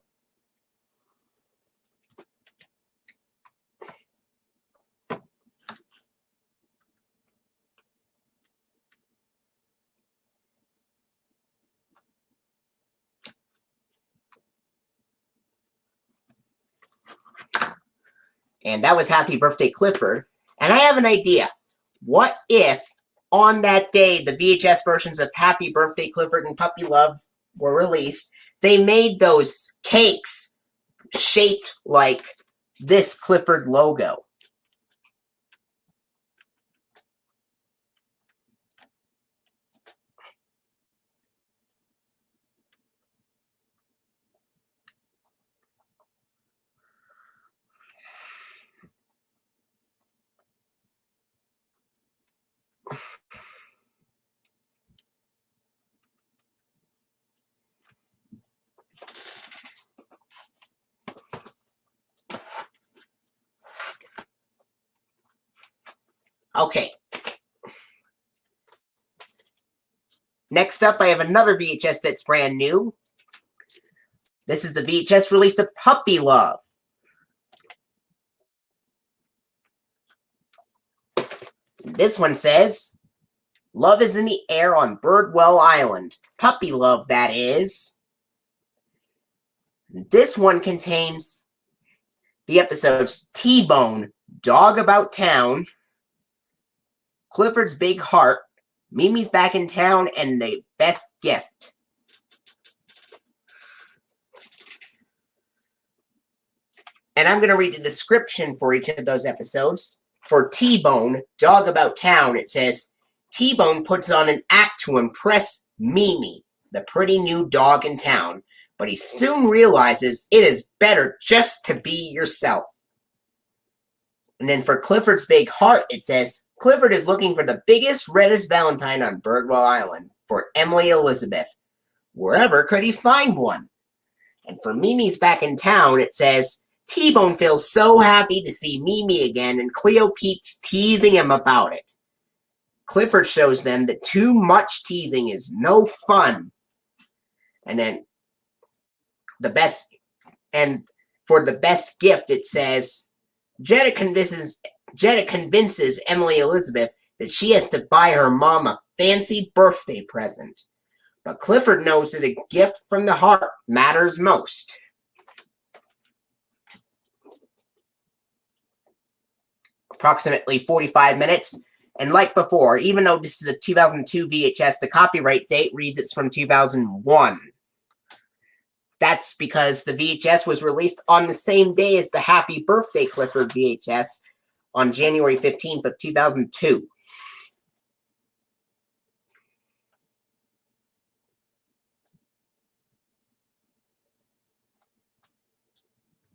And that was Happy Birthday Clifford. And I have an idea. What if on that day the VHS versions of Happy Birthday Clifford and Puppy Love were released, they made those cakes shaped like this Clifford logo? Okay. Next up, I have another VHS that's brand new. This is the VHS release of Puppy Love. This one says, "Love is in the air on Birdwell Island." Puppy love, that is. This one contains the episodes T-Bone, Dog About Town, Clifford's Big Heart, Mimi's Back in Town, and The Best Gift. And I'm going to read the description for each of those episodes. For T-Bone, Dog About Town, it says, T-Bone puts on an act to impress Mimi, the pretty new dog in town, but he soon realizes it is better just to be yourself. And then for Clifford's Big Heart, it says, Clifford is looking for the biggest, reddest Valentine on Birdwell Island, for Emily Elizabeth. Wherever could he find one? And for Mimi's Back in Town, it says, T-Bone feels so happy to see Mimi again, and Cleo keeps teasing him about it. Clifford shows them that too much teasing is no fun. And then for the best gift, it says, Jetta convinces Emily Elizabeth that she has to buy her mom a fancy birthday present. But Clifford knows that a gift from the heart matters most. Approximately 45 minutes. And like before, even though this is a 2002 VHS, the copyright date reads it's from 2001. That's because the VHS was released on the same day as the Happy Birthday Clifford VHS on January 15th of 2002.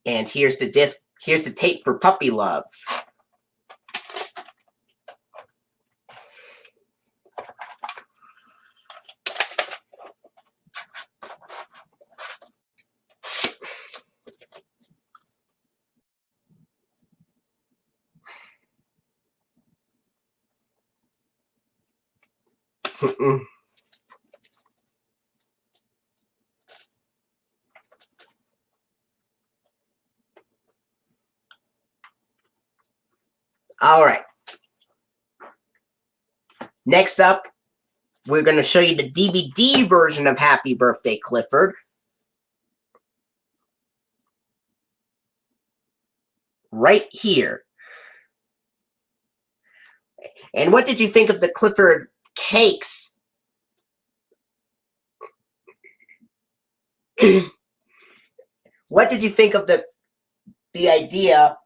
And here's the disc. Here's the tape for Puppy Love. All right. Next up, we're going to show you the DVD version of Happy Birthday, Clifford. Right here. And what did you think of the Clifford cakes? What did you think of the idea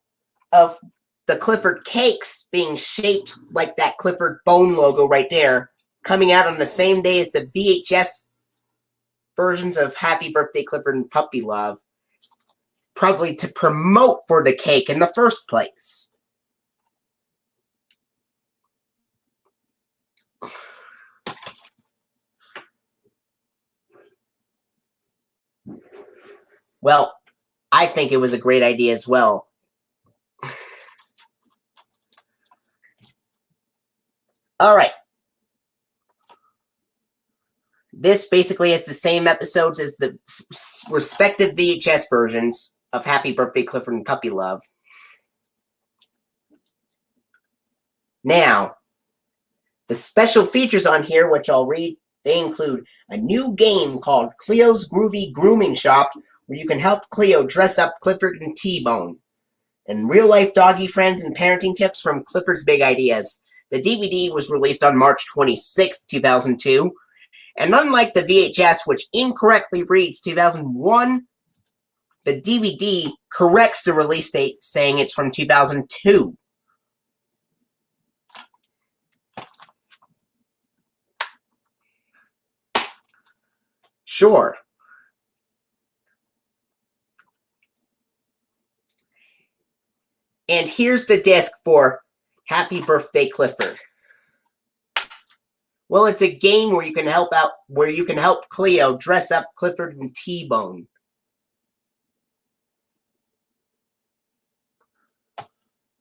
of the Clifford cakes being shaped like that Clifford bone logo right there, coming out on the same day as the VHS versions of Happy Birthday, Clifford and Puppy Love, probably to promote for the cake in the first place? Well, I think it was a great idea as well. All right. This basically has the same episodes as the respective VHS versions of Happy Birthday, Clifford and Puppy Love. Now, the special features on here, which I'll read, they include a new game called Cleo's Groovy Grooming Shop, where you can help Cleo dress up Clifford and T-Bone, and real-life doggy friends and parenting tips from Clifford's Big Ideas. The DVD was released on March 26, 2002, and unlike the VHS, which incorrectly reads 2001, the DVD corrects the release date, saying it's from 2002. Sure. And here's the disc for Happy Birthday, Clifford. Well, it's a game where you can help Cleo dress up Clifford and T-Bone.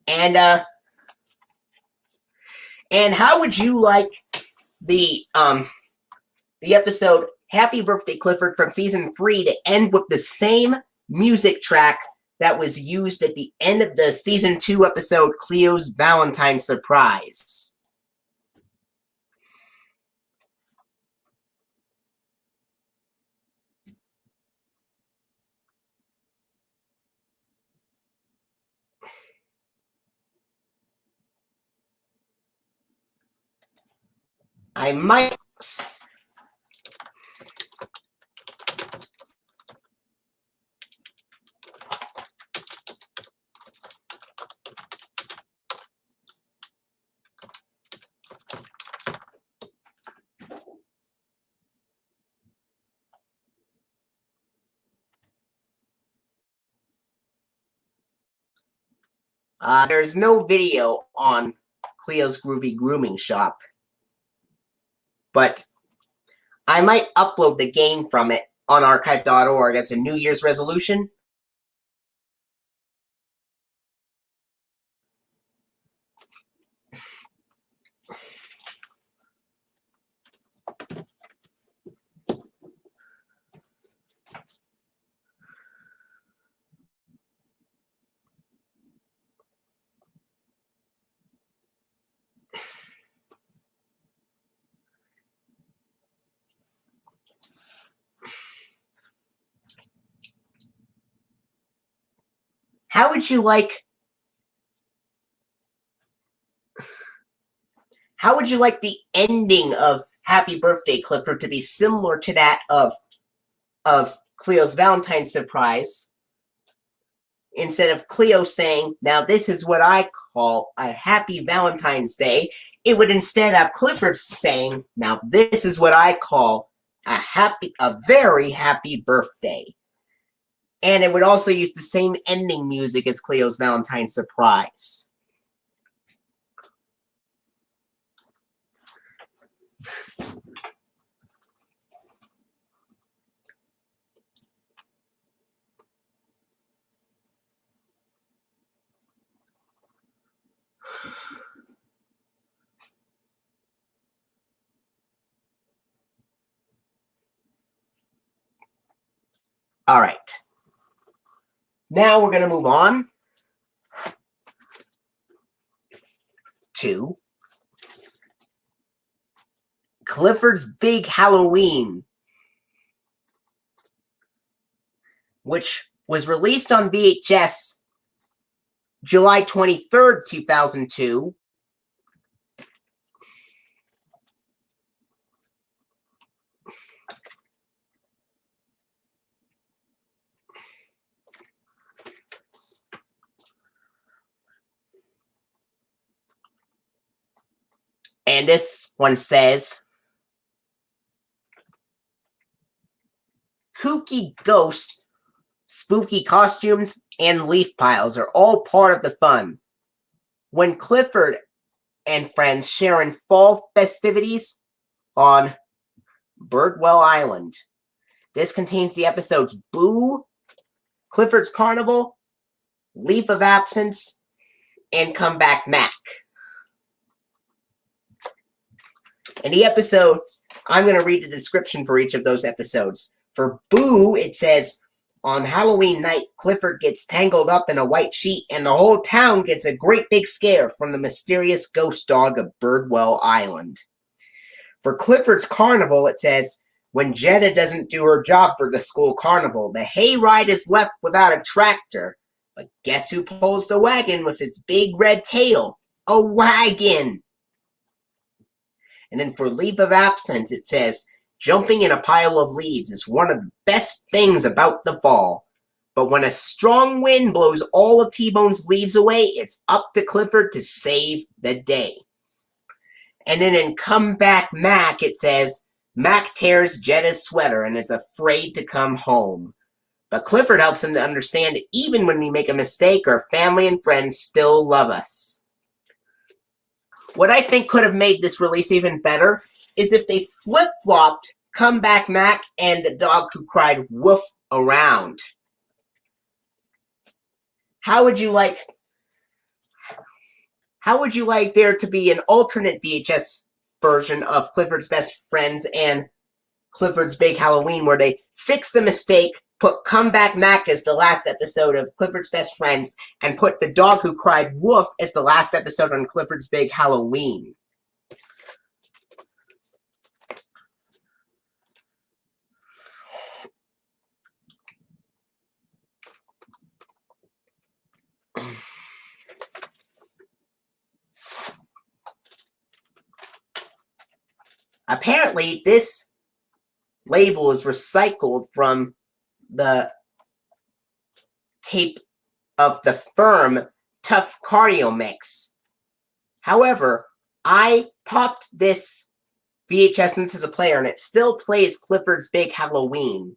And how would you like the episode Happy Birthday, Clifford from season 3 to end with the same music track that was used at the end of the season 2 episode Cleo's Valentine Surprise? I might... there's no video on Cleo's Groovy Grooming Shop, but I might upload the game from it on archive.org as a New Year's resolution. How would you like the ending of Happy Birthday, Clifford to be similar to that of Cleo's Valentine Surprise, instead of Cleo saying, "Now this is what I call a happy Valentine's Day," it would instead have Clifford saying, "Now this is what I call a very happy birthday." And it would also use the same ending music as Cleo's Valentine surprise. All right. Now we're going to move on to Clifford's Big Halloween, which was released on VHS July 23rd, 2002. And this one says, kooky ghosts, spooky costumes, and leaf piles are all part of the fun. When Clifford and friends share in fall festivities on Birdwell Island. This contains the episodes Boo, Clifford's Carnival, Leaf of Absence, and Come Back Mac. In the episode, I'm going to read the description for each of those episodes. For Boo, it says, on Halloween night, Clifford gets tangled up in a white sheet and the whole town gets a great big scare from the mysterious ghost dog of Birdwell Island. For Clifford's Carnival, it says, when Jenna doesn't do her job for the school carnival, the hayride is left without a tractor. But guess who pulls the wagon with his big red tail? A wagon! And then for Leave of Absence, it says, jumping in a pile of leaves is one of the best things about the fall. But when a strong wind blows all of T-Bone's leaves away, it's up to Clifford to save the day. And then in Come Back Mac, it says, Mac tears Jetta's sweater and is afraid to come home. But Clifford helps him to understand that even when we make a mistake, our family and friends still love us. What I think could have made this release even better is if they flip-flopped Come Back Mac and the dog who cried woof around. How would you like there to be an alternate VHS version of Clifford's Best Friends and Clifford's Big Halloween where they fix the mistake, put Come Back Mac as the last episode of Clifford's Best Friends, and put The Dog Who Cried Woof as the last episode on Clifford's Big Halloween? Apparently, this label is recycled from the tape of the Firm Tough Cardio Mix. However, I popped this VHS into the player and it still plays Clifford's Big Halloween.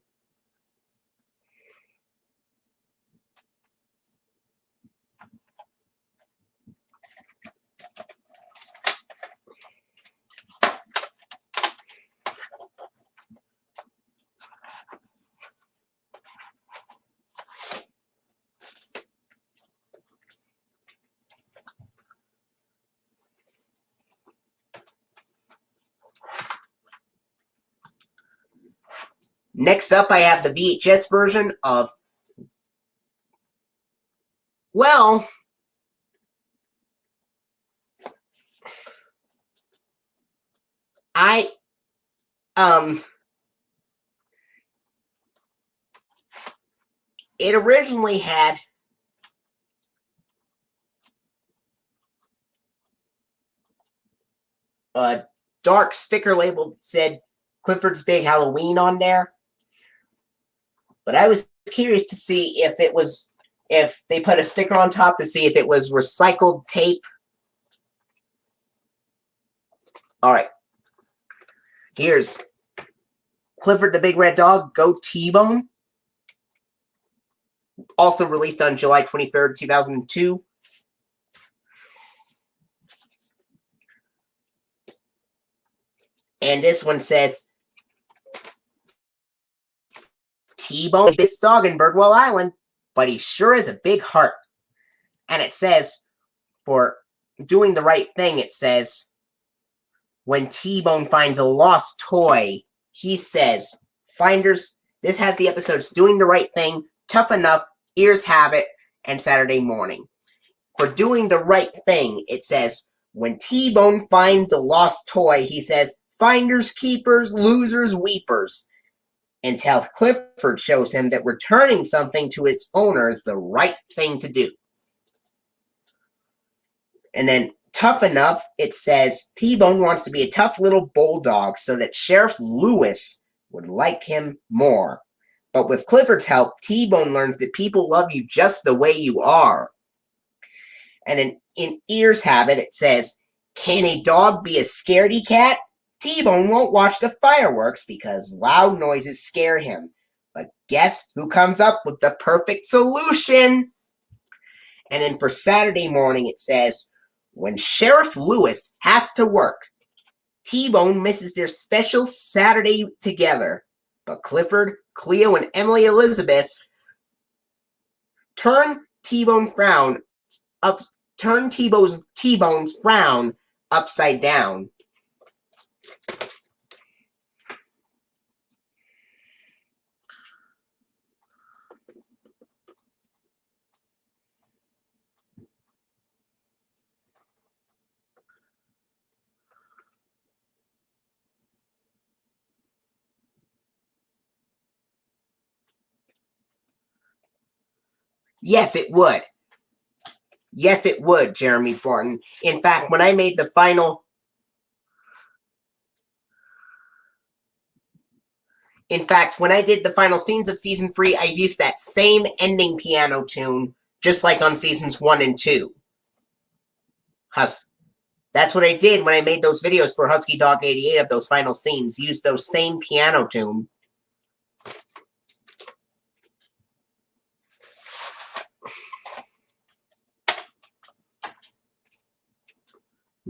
Next up, I have the VHS version of, well, it originally had a dark sticker label that said Clifford's Big Halloween on there. But I was curious to see if it was if they put a sticker on top to see if it was recycled tape. Alright. Here's Clifford the Big Red Dog, Go T-Bone. Also released on July 23rd, 2002. And this one says, T-Bone this dog in Birdwell Island, but he sure is a big heart. And it says, for doing the right thing, it says, when T-Bone finds a lost toy, he says, Finders, this has the episodes Doing the Right Thing, Tough Enough, Ears Have It, and Saturday Morning. For doing the right thing, it says, when T-Bone finds a lost toy, he says, Finders, keepers, losers, weepers. Until Clifford shows him that returning something to its owner is the right thing to do. And then, Tough Enough, it says, T-Bone wants to be a tough little bulldog so that Sheriff Lewis would like him more. But with Clifford's help, T-Bone learns that people love you just the way you are. And in Ears Have It, it says, can a dog be a scaredy cat? T-Bone won't watch the fireworks because loud noises scare him. But guess who comes up with the perfect solution? And then for Saturday Morning, it says, when Sheriff Lewis has to work, T-Bone misses their special Saturday together. But Clifford, Cleo, and Emily Elizabeth turn T-Bone's frown upside down. Yes, it would. Yes, it would, Jeremy Thornton. In fact, when I made the final... In fact, when I did the final scenes of Season 3, I used that same ending piano tune, just like on Seasons 1 and 2. That's what I did when I made those videos for HuskyDog88 of those final scenes. Used those same piano tune.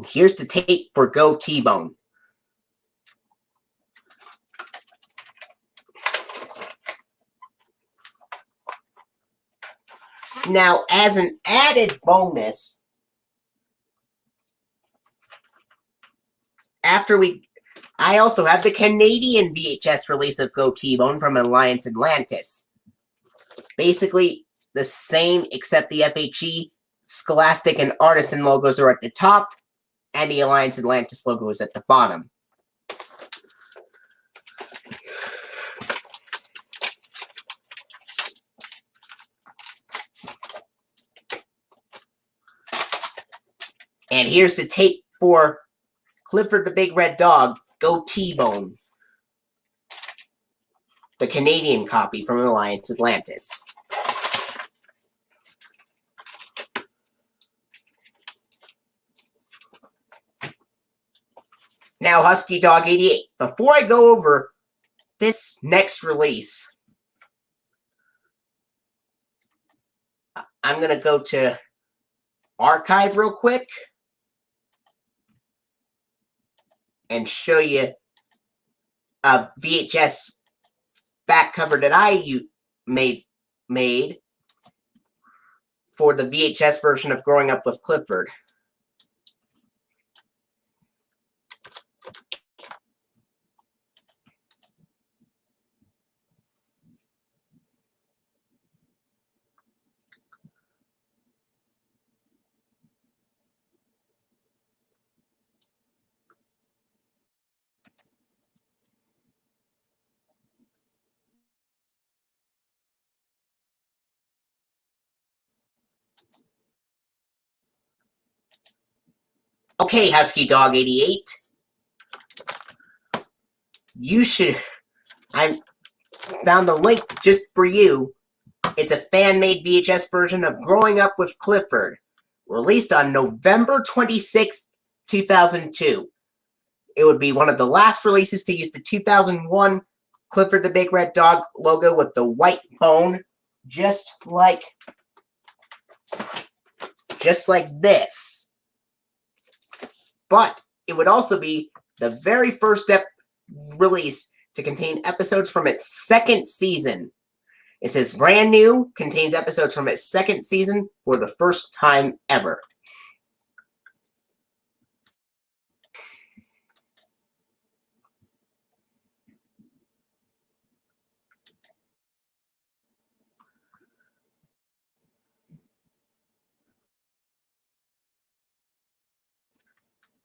Here's the tape for Go T-Bone. Now, as an added bonus, I also have the Canadian VHS release of Go T-Bone from Alliance Atlantis. Basically the same, except the FHE, Scholastic, and Artisan logos are at the top, and the Alliance Atlantis logo is at the bottom. And here's the tape for Clifford the Big Red Dog, Go T-Bone. The Canadian copy from Alliance Atlantis. Now, HuskyDog88, before I go over this next release, I'm going to go to Archive real quick and show you a VHS back cover that I made for the VHS version of Growing Up with Clifford. Okay, HuskyDog88. I found the link just for you It's a fan-made VHS version of Growing Up with Clifford, released on November 26, 2002. It would be one of the last releases to use the 2001 Clifford the Big Red Dog logo with the white bone, just like this. But it would also be the very first release to contain episodes from its second season. It says brand new, contains episodes from its second season for the first time ever.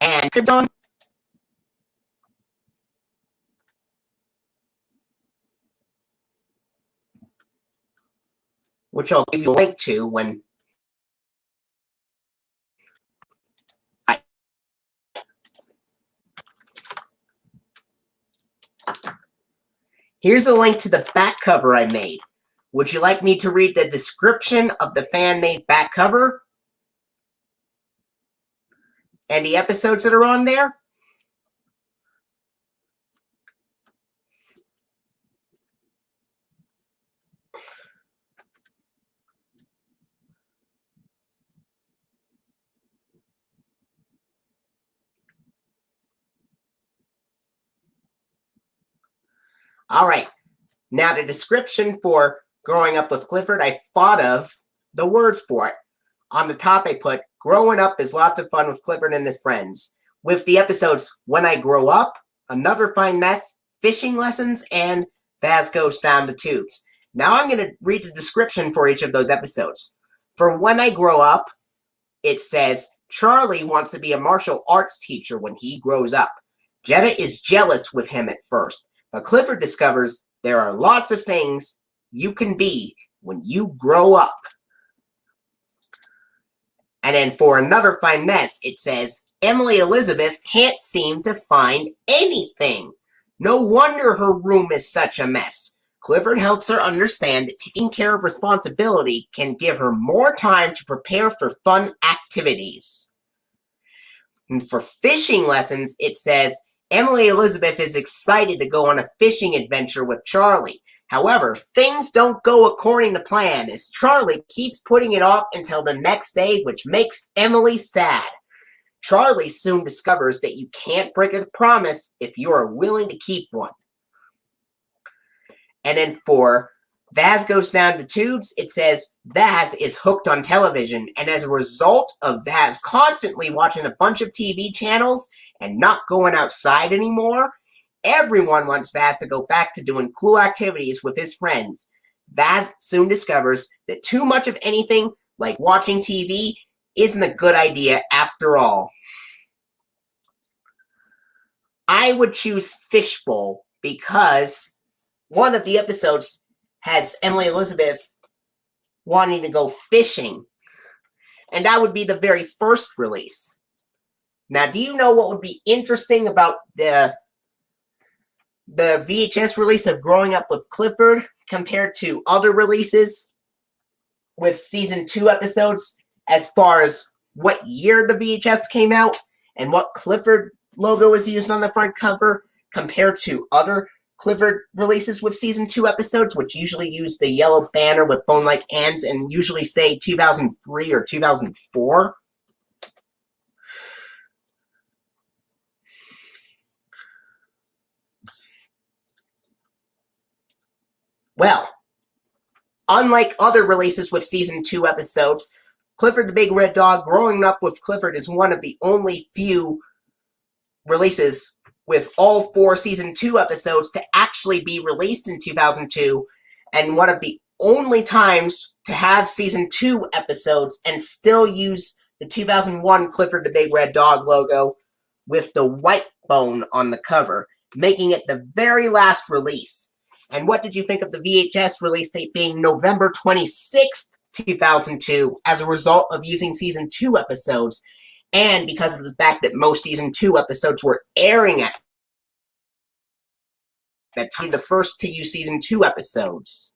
And Krypton, which I'll give you a link to when Here's a link to the back cover I made. Would you like me to read the description of the fan-made back cover and the episodes that are on there? All right. Now, the description for Growing Up with Clifford, I thought of the words for it. On the top, I put, growing up is lots of fun with Clifford and his friends. With the episodes, When I Grow Up, Another Fine Mess, Fishing Lessons, and Vaz Goes Down the Tubes. Now I'm going to read the description for each of those episodes. For When I Grow Up, it says, Charlie wants to be a martial arts teacher when he grows up. Jetta is jealous with him at first, but Clifford discovers there are lots of things you can be when you grow up. And then for Another Fine Mess, it says, Emily Elizabeth can't seem to find anything. No wonder her room is such a mess. Clifford helps her understand that taking care of responsibility can give her more time to prepare for fun activities. And for Fishing Lessons, it says, Emily Elizabeth is excited to go on a fishing adventure with Charlie. However, things don't go according to plan, as Charlie keeps putting it off until the next day, which makes Emily sad. Charlie soon discovers that you can't break a promise if you are willing to keep one. And then for Vaz Goes Down the Tubes, it says, Vaz is hooked on television, and as a result of Vaz constantly watching a bunch of TV channels and not going outside anymore, everyone wants Vaz to go back to doing cool activities with his friends. Vaz soon discovers that too much of anything, like watching TV, isn't a good idea after all. I would choose Fishbowl because one of the episodes has Emily Elizabeth wanting to go fishing, and that would be the very first release. Now, do you know what would be interesting about the VHS release of Growing Up with Clifford compared to other releases with season 2 episodes, as far as what year the VHS came out and what Clifford logo is used on the front cover compared to other Clifford releases with season 2 episodes, which usually use the yellow banner with bone-like ends and usually say 2003 or 2004? Well, unlike other releases with season 2 episodes, Clifford the Big Red Dog Growing Up with Clifford is one of the only few releases with all 4 season 2 episodes to actually be released in 2002, and one of the only times to have season 2 episodes and still use the 2001 Clifford the Big Red Dog logo with the white bone on the cover, making it the very last release. And what did you think of the VHS release date being November 26th, 2002, as a result of using season 2 episodes, and because of the fact that most season 2 episodes were airing at that time, the first to use season 2 episodes?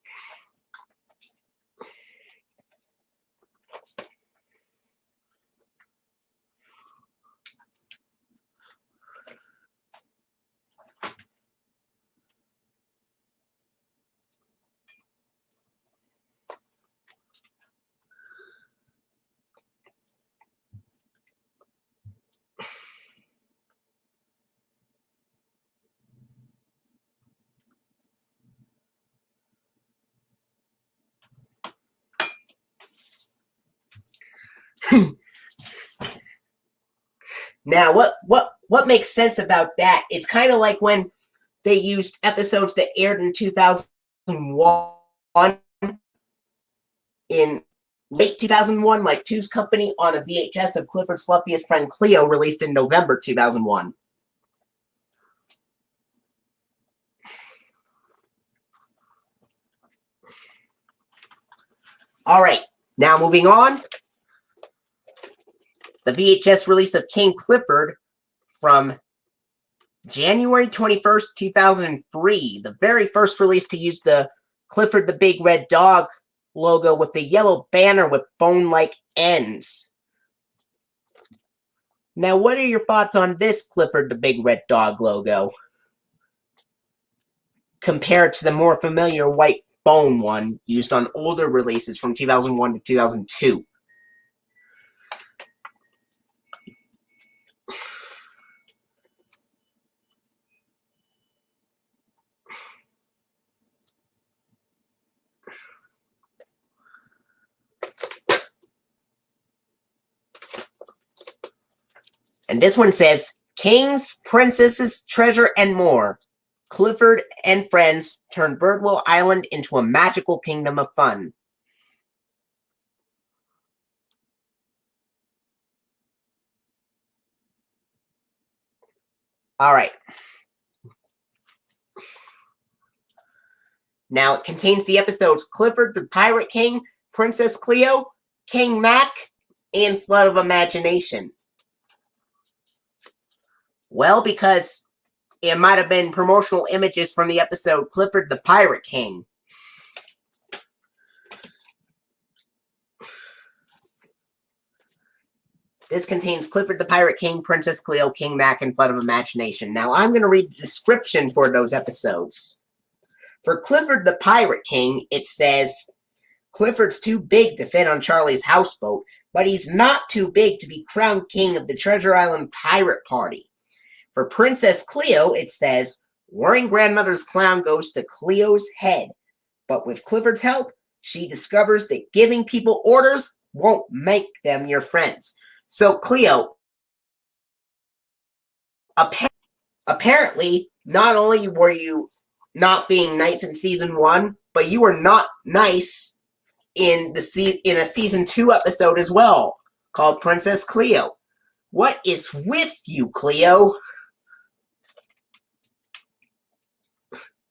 Now, what makes sense about that? It's kind of like when they used episodes that aired in 2001 in late 2001, like Two's Company on a VHS of Clifford's Fluffiest friend Cleo, released in November 2001. All right, now moving on. The VHS release of King Clifford from January 21st, 2003. The very first release to use the Clifford the Big Red Dog logo with the yellow banner with bone-like ends. Now, what are your thoughts on this Clifford the Big Red Dog logo compared to the more familiar white bone one used on older releases from 2001 to 2002? And this one says, Kings, Princesses, Treasure, and More. Clifford and friends turn Birdwell Island into a magical kingdom of fun. All right. Now it contains the episodes Clifford the Pirate King, Princess Cleo, King Mac, and Flood of Imagination. Well, because it might have been promotional images from the episode Clifford the Pirate King. This contains Clifford the Pirate King, Princess Cleo, King Mac, and Flood of Imagination. Now, I'm going to read the description for those episodes. For Clifford the Pirate King, it says, Clifford's too big to fit on Charlie's houseboat, but he's not too big to be crowned king of the Treasure Island Pirate Party. For Princess Cleo, it says, Worrying grandmother's clown goes to Cleo's head, but with Clifford's help, she discovers that giving people orders won't make them your friends. So, Cleo, apparently, not only were you not being nice in season 1, but you were not nice in a season 2 episode as well, called Princess Cleo. What is with you, Cleo?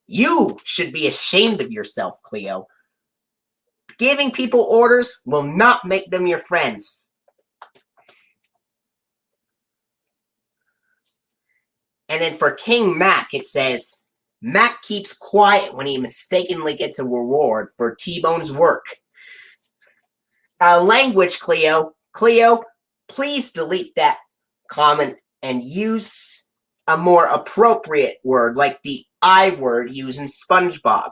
You should be ashamed of yourself, Cleo. Giving people orders will not make them your friends. And then for King Mac, it says, Mac keeps quiet when he mistakenly gets a reward for T-Bone's work. Language, Cleo. Cleo, please delete that comment and use a more appropriate word, like the I word used in SpongeBob.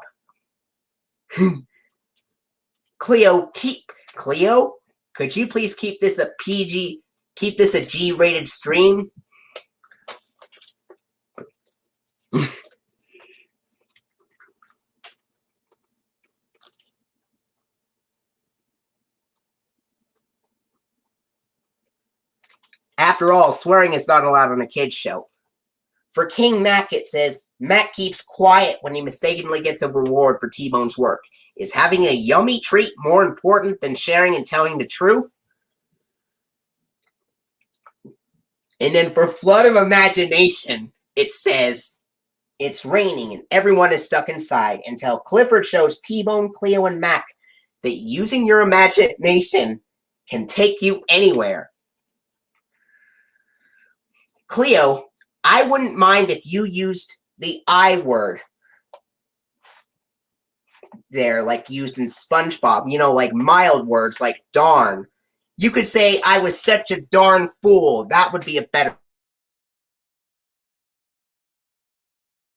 Cleo, could you please keep this a G-rated stream? After all, swearing is not allowed on a kids show. For King Mac, it says, Mac keeps quiet when he mistakenly gets a reward for T-Bone's work. Is having a yummy treat more important than sharing and telling the truth? And then for Flood of Imagination, it says, it's raining and everyone is stuck inside until Clifford shows T-Bone, Cleo, and Mac that using your imagination can take you anywhere. Cleo, I wouldn't mind if you used the I word there, like used in SpongeBob, you know, like mild words like darn. You could say, I was such a darn fool. That would be a better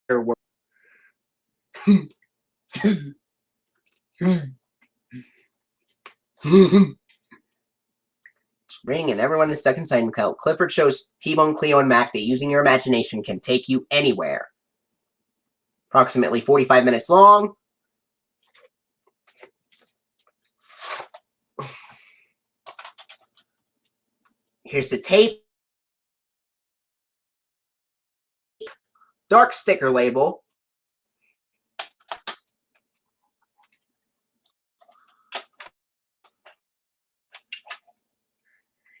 word. It's raining and everyone is stuck inside until Clifford shows T-Bone, Cleo, and Mac that using your imagination can take you anywhere. Approximately 45 minutes long. Here's the tape. Dark sticker label.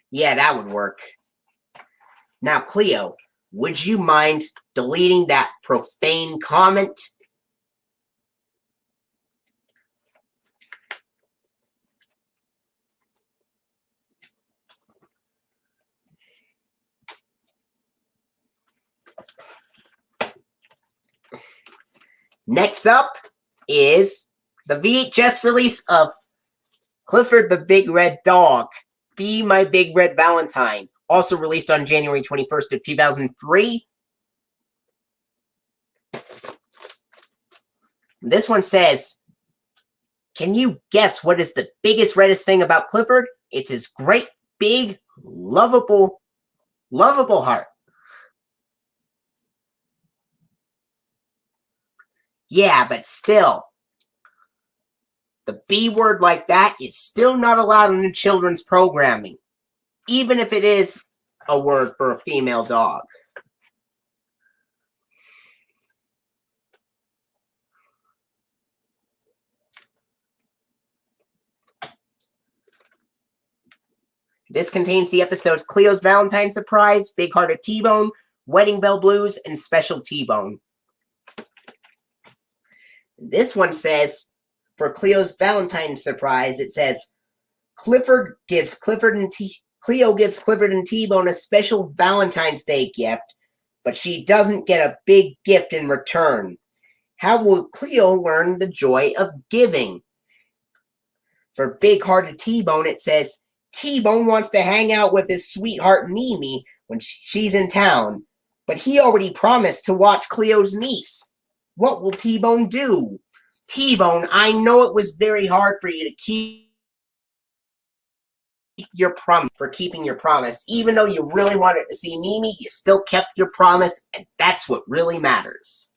Yeah, that would work. Now, Cleo, would you mind deleting that profane comment? Next up is the VHS release of Clifford the Big Red Dog, Be My Big Red Valentine, also released on January 21st of 2003. This one says, can you guess what is the biggest, reddest thing about Clifford? It's his great, big, lovable heart. Yeah, but still, the B word like that is still not allowed in the children's programming, even if it is a word for a female dog. This contains the episodes Cleo's Valentine Surprise, Big Hearted T-Bone, Wedding Bell Blues, and Special T-Bone. This one says, for Cleo's Valentine Surprise, it says, Cleo gives Clifford and T-Bone a special Valentine's Day gift, but she doesn't get a big gift in return. How will Cleo learn the joy of giving? For Big Hearted T-Bone, it says, T-Bone wants to hang out with his sweetheart Mimi when she's in town, but he already promised to watch Cleo's niece. What will T-Bone do? T-Bone, I know it was very hard for you to keep your promise, keeping your promise. Even though you really wanted to see Mimi, you still kept your promise, and that's what really matters.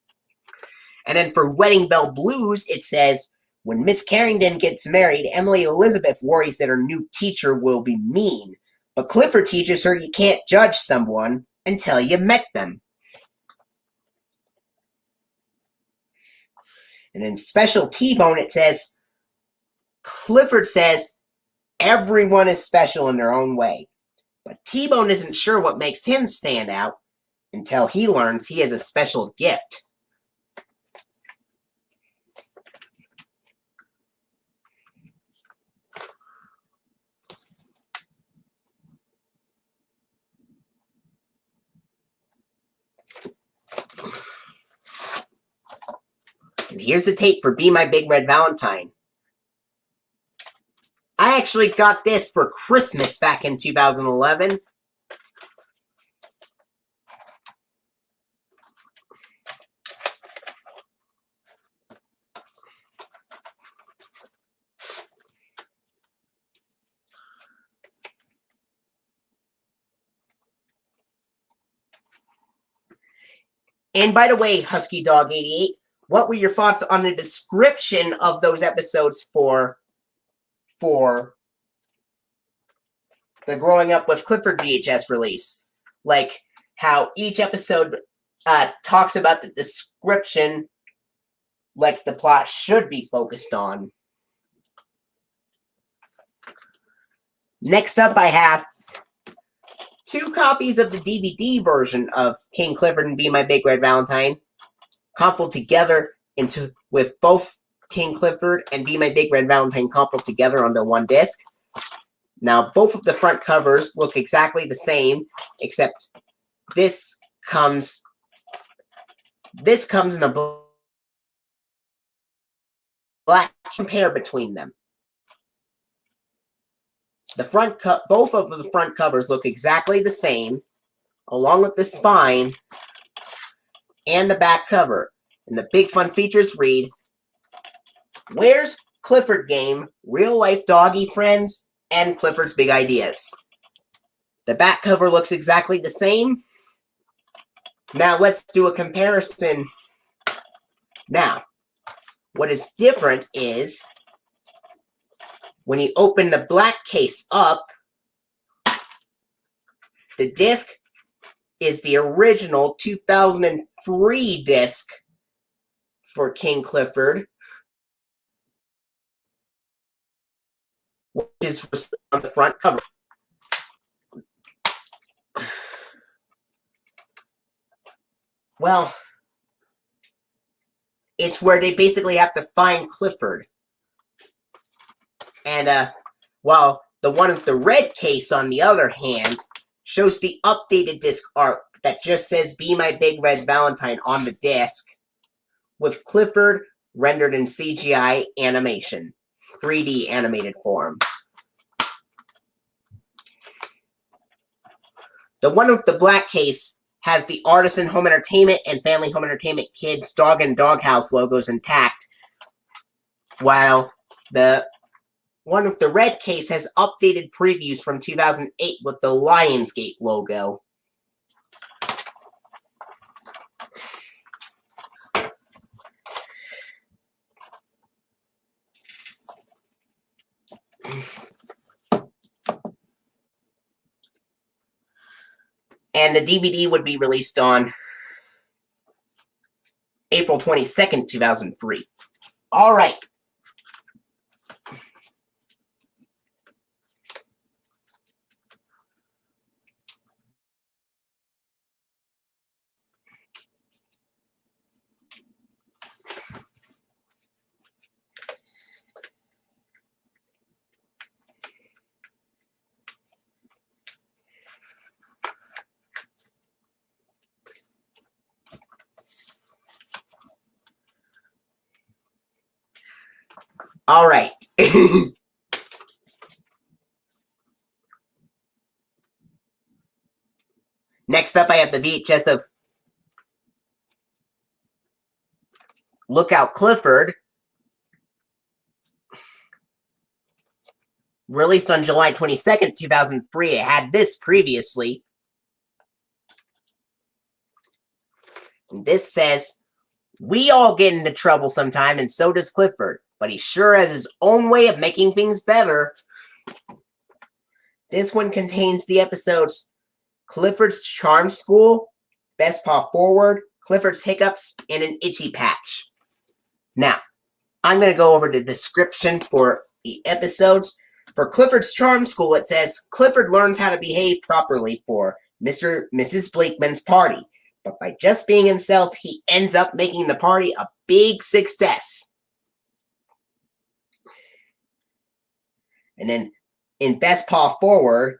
And then for Wedding Bell Blues, it says, when Miss Carrington gets married, Emily Elizabeth worries that her new teacher will be mean. But Clifford teaches her you can't judge someone until you met them. And in Special T-Bone, it says, Clifford says, everyone is special in their own way. But T-Bone isn't sure what makes him stand out until he learns he has a special gift. And here's the tape for Be My Big Red Valentine. I actually got this for Christmas back in 2011. And by the way, HuskyDog88, what were your thoughts on the description of those episodes for the Growing Up with Clifford VHS release? Like how each episode talks about the description like the plot should be focused on. Next up, I have 2 copies of the DVD version of King Clifford and Be My Big Red Valentine, coupled together with both King Clifford and Be My Big Red Valentine coupled together onto one disc. Now, both of the front covers look exactly the same, except this comes in a black compare between them. Both of the front covers look exactly the same, along with the spine and the back cover. And the Big Fun features read, Where's Clifford Game, Real Life Doggy Friends, and Clifford's Big Ideas. The back cover looks exactly the same. Now let's do a comparison. Now, what is different is when you open the black case up, The disc is the original 2003 disc for King Clifford, which is on the front cover. Well, it's where they basically have to find Clifford. And while the one with the red case, on the other hand, shows the updated disc art that just says "Be My Big Red Valentine" on the disc, with Clifford rendered in CGI animation, 3D animated form. The one with the black case has the Artisan Home Entertainment and Family Home Entertainment Kids Dog and Doghouse logos intact, while the one with the red case has updated previews from 2008 with the Lionsgate logo. And the DVD would be released on April 22nd, 2003. All right. All right. Next up, I have the VHS of Out Clifford, released on July 22nd, 2003. It had this previously. And this says, "We all get into trouble sometime, and so does Clifford, but he sure has his own way of making things better." This one contains the episodes Clifford's Charm School, Best Paw Forward, Clifford's Hiccups, and an Itchy Patch. Now, I'm going to go over the description for the episodes. For Clifford's Charm School, it says, Clifford learns how to behave properly for Mrs. Bleakman's party, but by just being himself, he ends up making the party a big success. And then in Best Paw Forward,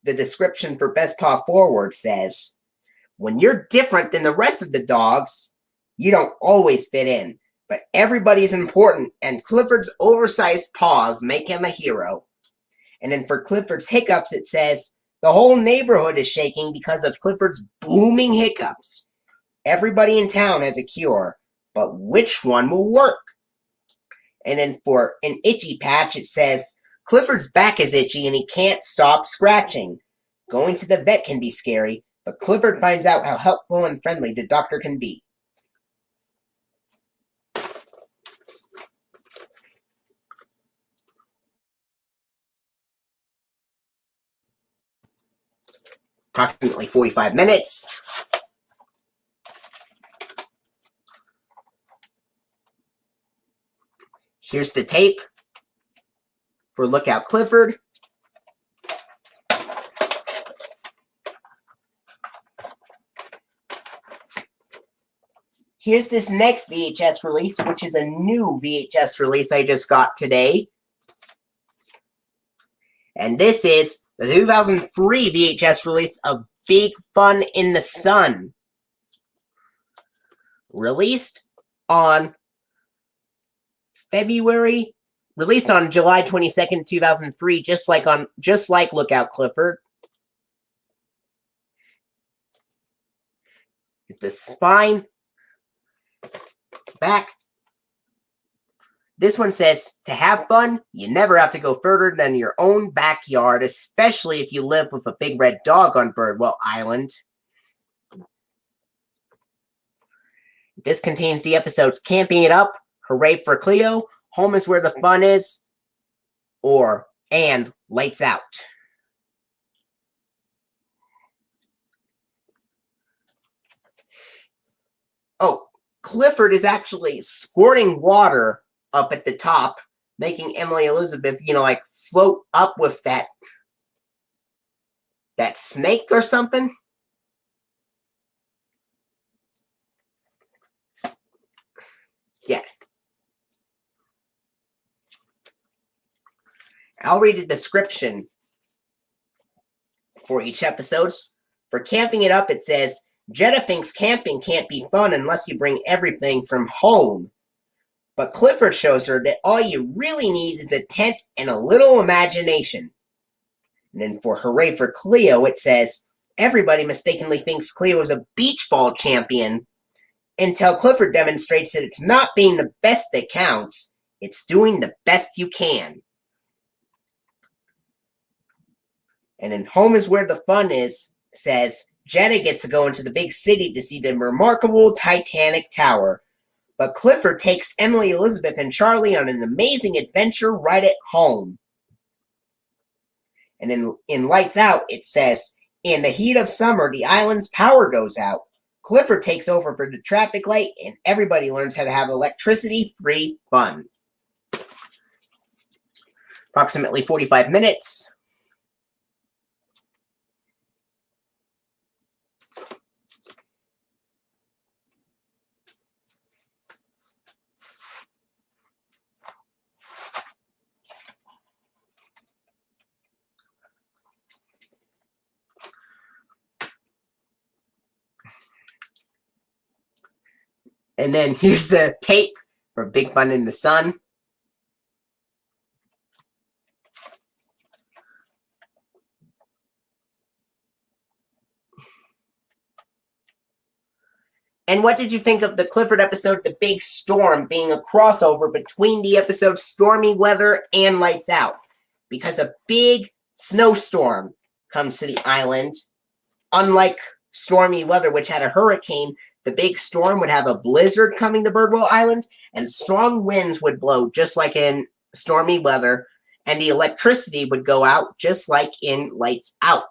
the description for Best Paw Forward says, when you're different than the rest of the dogs, you don't always fit in, but everybody's important, and Clifford's oversized paws make him a hero. And then for Clifford's Hiccups, it says, the whole neighborhood is shaking because of Clifford's booming hiccups. Everybody in town has a cure, but which one will work? And then for an Itchy Patch, it says, Clifford's back is itchy and he can't stop scratching. Going to the vet can be scary, but Clifford finds out how helpful and friendly the doctor can be. Approximately 45 minutes. Here's the tape for Out Clifford. Here's this next VHS release, which is a new VHS release I just got today. And this is the 2003 VHS release of Big Fun in the Sun. Released on July 22nd, 2003, just like Out Clifford. The spine, back. This one says, to have fun, you never have to go further than your own backyard, especially if you live with a big red dog on Birdwell Island. This contains the episodes Camping It Up, Hooray for Cleo, Home is Where the Fun Is, and Lights Out. Oh, Clifford is actually squirting water up at the top, making Emily Elizabeth, like float up with that snake or something. Yeah. I'll read a description for each episode. For Camping It Up, it says, Jetta thinks camping can't be fun unless you bring everything from home. But Clifford shows her that all you really need is a tent and a little imagination. And then for Hooray for Cleo, it says, everybody mistakenly thinks Cleo is a beach ball champion until Clifford demonstrates that it's not being the best that counts, it's doing the best you can. And then Home is Where the Fun Is says, Jenna gets to go into the big city to see the remarkable Titanic Tower. But Clifford takes Emily, Elizabeth, and Charlie on an amazing adventure right at home. And then in Lights Out, it says, in the heat of summer, the island's power goes out. Clifford takes over for the traffic light, and everybody learns how to have electricity-free fun. Approximately 45 minutes. And then here's the tape for Big Fun in the Sun. And what did you think of the Clifford episode, The Big Storm, being a crossover between the episodes Stormy Weather and Lights Out? Because a big snowstorm comes to the island. Unlike Stormy Weather, which had a hurricane, the big storm would have a blizzard coming to Birdwell Island, and strong winds would blow just like in Stormy Weather, and the electricity would go out just like in Lights Out.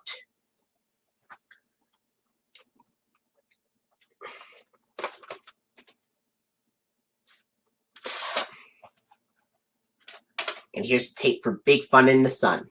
And here's the tape for Big Fun in the Sun.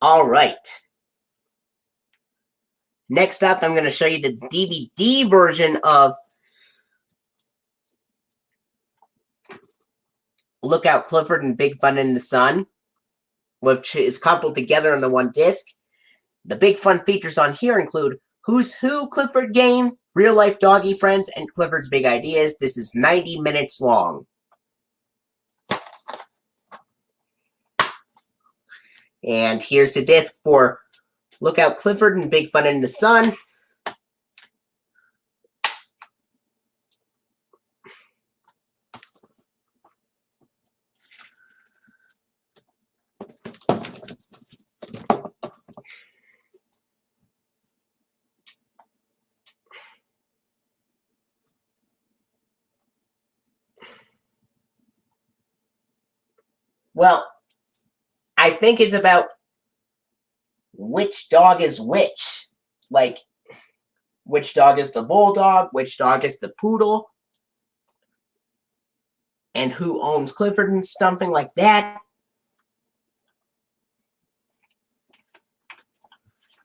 All right. Next up, I'm going to show you the DVD version of Look Out Clifford and Big Fun in the Sun, which is coupled together on the one disc. The Big Fun features on here include Who's Who Clifford Game, Real Life Doggy Friends, and Clifford's Big Ideas. This is 90 minutes long. And here's the disc for Look Out Clifford and Big Fun in the Sun. Well, I think it's about which dog is which. Like, which dog is the bulldog, which dog is the poodle, and who owns Clifford and something like that.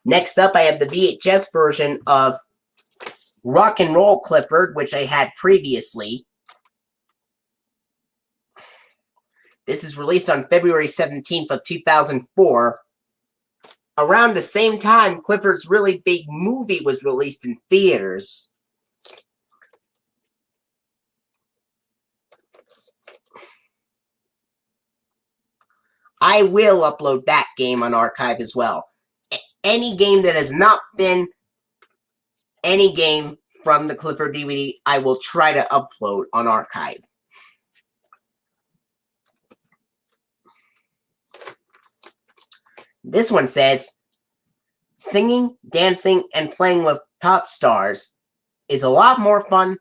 Next up, I have the VHS version of Rock and Roll Clifford, which I had previously. This is released on February 17th of 2004. Around the same time, Clifford's really big movie was released in theaters. I will upload that game on archive as well. Any game that has not been any game from the Clifford DVD, I will try to upload on archive. This one says, Singing, dancing, and playing with pop stars is a lot more fun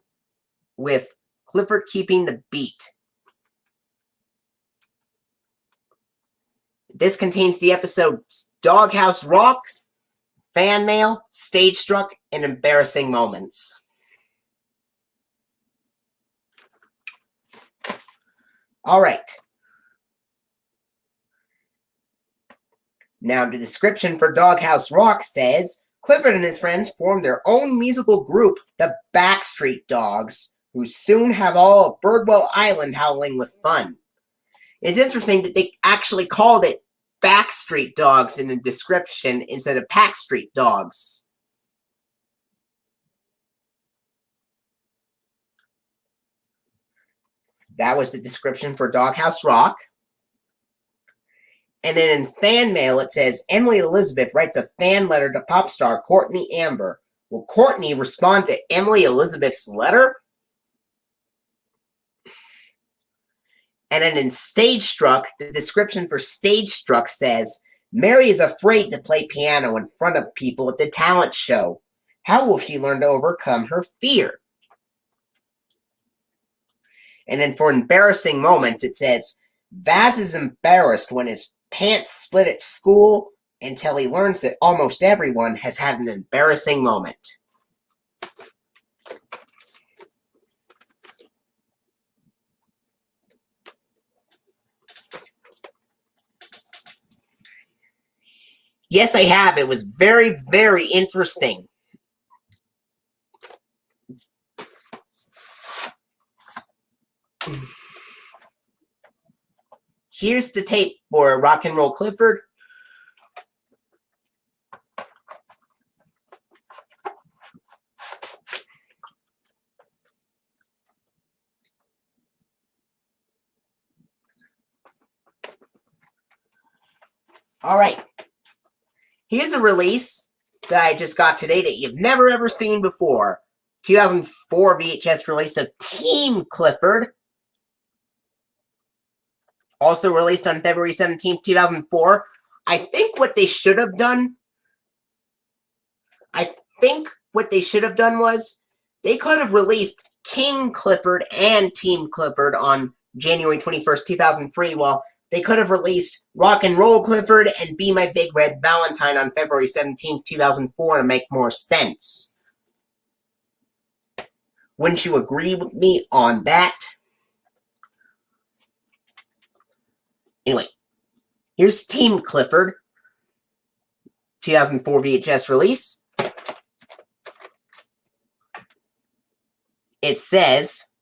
with Clifford keeping the beat. This contains the episodes Doghouse Rock, Fan Mail, Stage Struck, and Embarrassing Moments. Alright. Now the description for Doghouse Rock says, Clifford and his friends formed their own musical group, the Backstreet Dogs, who soon have all of Birdwell Island howling with fun. It's interesting that they actually called it Backstreet Dogs in the description instead of Packstreet Dogs. That was the description for Doghouse Rock. And then in fan mail, it says, Emily Elizabeth writes a fan letter to pop star Courtney Amber. Will Courtney respond to Emily Elizabeth's letter? And then in Stage Struck, the description for Stage Struck says, Mary is afraid to play piano in front of people at the talent show. How will she learn to overcome her fear? And then for Embarrassing Moments, it says, Vaz is embarrassed when his pants split at school until he learns that almost everyone has had an embarrassing moment. Yes, I have. It was very, very interesting. Here's the tape for Rock and Roll Clifford. All right. Here's a release that I just got today that you've never ever seen before. 2004 VHS release of Team Clifford. Also released on February 17th, 2004. I think what they should have done was they could have released King Clifford and Team Clifford on January 21st, 2003, while they could have released Rock and Roll Clifford and Be My Big Red Valentine on February 17th, 2004 to make more sense. Wouldn't you agree with me on that? Anyway, here's Team Clifford, 2004 VHS release. It says,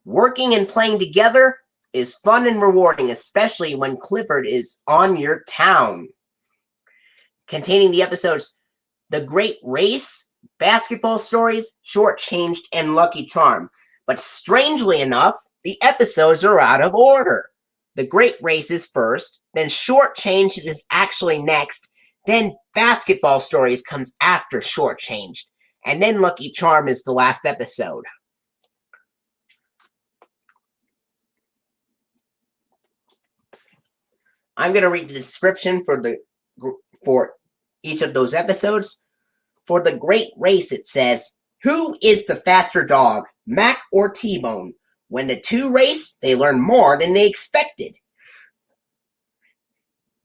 working and playing together is fun and rewarding, especially when Clifford is on your town. Containing the episodes The Great Race, Basketball Stories, Shortchanged, and Lucky Charm. But strangely enough, the episodes are out of order. The Great Race is first, then Shortchanged is actually next, then Basketball Stories comes after Shortchanged, and then Lucky Charm is the last episode. I'm going to read the description for each of those episodes. For The Great Race, it says, who is the faster dog, Mac or T-Bone? When the two race, they learn more than they expected.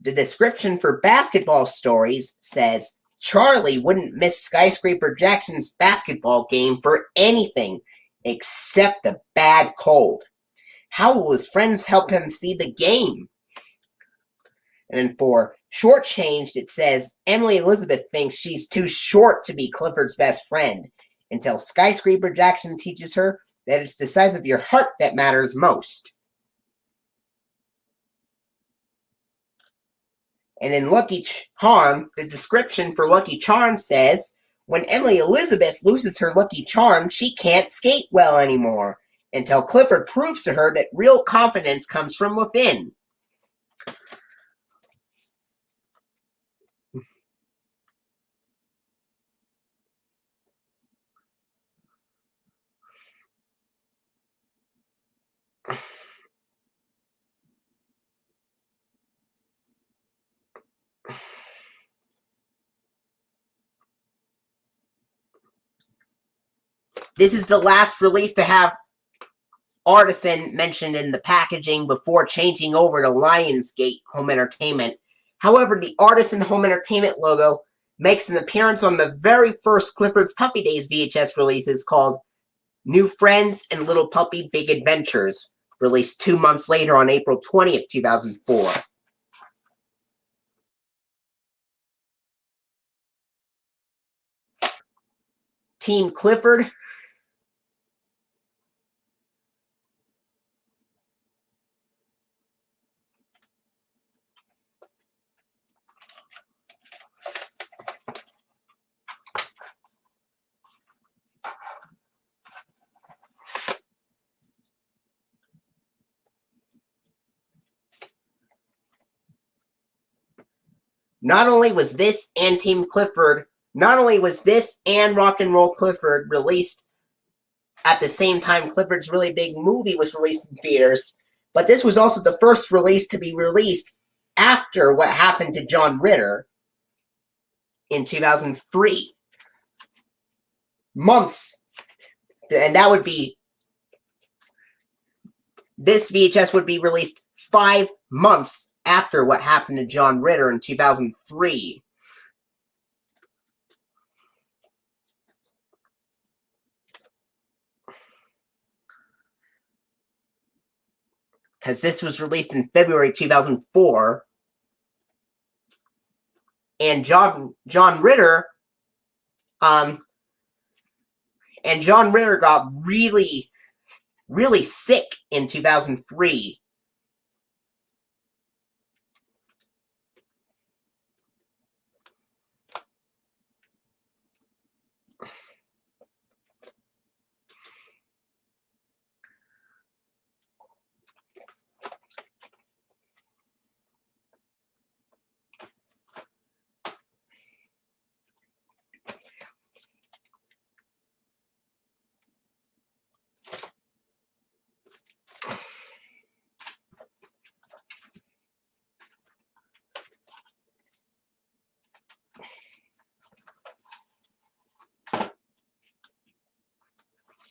The description for Basketball Stories says, Charlie wouldn't miss Skyscraper Jackson's basketball game for anything except a bad cold. How will his friends help him see the game? And then for Shortchanged, it says, Emily Elizabeth thinks she's too short to be Clifford's best friend, until Skyscraper Jackson teaches her that it's the size of your heart that matters most. And in Lucky Charm, the description for Lucky Charm says, when Emily Elizabeth loses her Lucky Charm, she can't skate well anymore, until Clifford proves to her that real confidence comes from within. This is the last release to have Artisan mentioned in the packaging before changing over to Lionsgate Home Entertainment. However, the Artisan Home Entertainment logo makes an appearance on the very first Clifford's Puppy Days VHS releases called New Friends and Little Puppy Big Adventures, released 2 months later on April 20th, 2004. Team Clifford. Not only was this and Team Clifford, not only was this and Rock and Roll Clifford released at the same time Clifford's Really Big Movie was released in theaters, but this was also the first release to be released after what happened to John Ritter in 2003. Months, and that would be, this VHS would be released 5 months after what happened to John Ritter in 2003. Because this was released in February 2004. And John Ritter got really, really sick in 2003.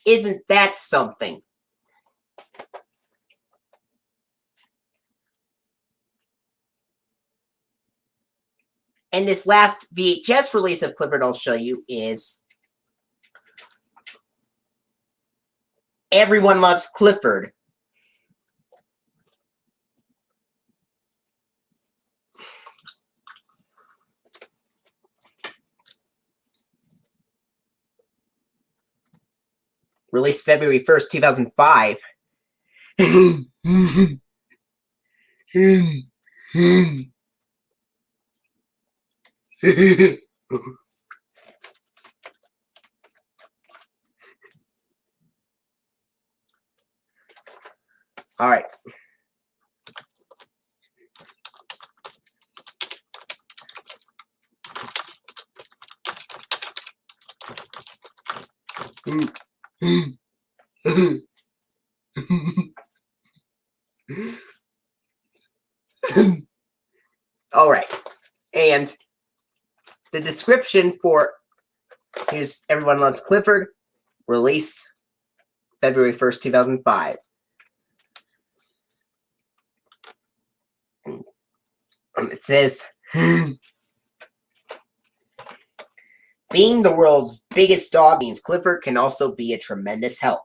Isn't that something? And this last VHS release of Clifford I'll show you is Everyone Loves Clifford. Released February 1st, 2005. All right. All right. And the description for here's Everyone Loves Clifford, release February 1st, 2005. It says, being the world's biggest dog means Clifford can also be a tremendous help.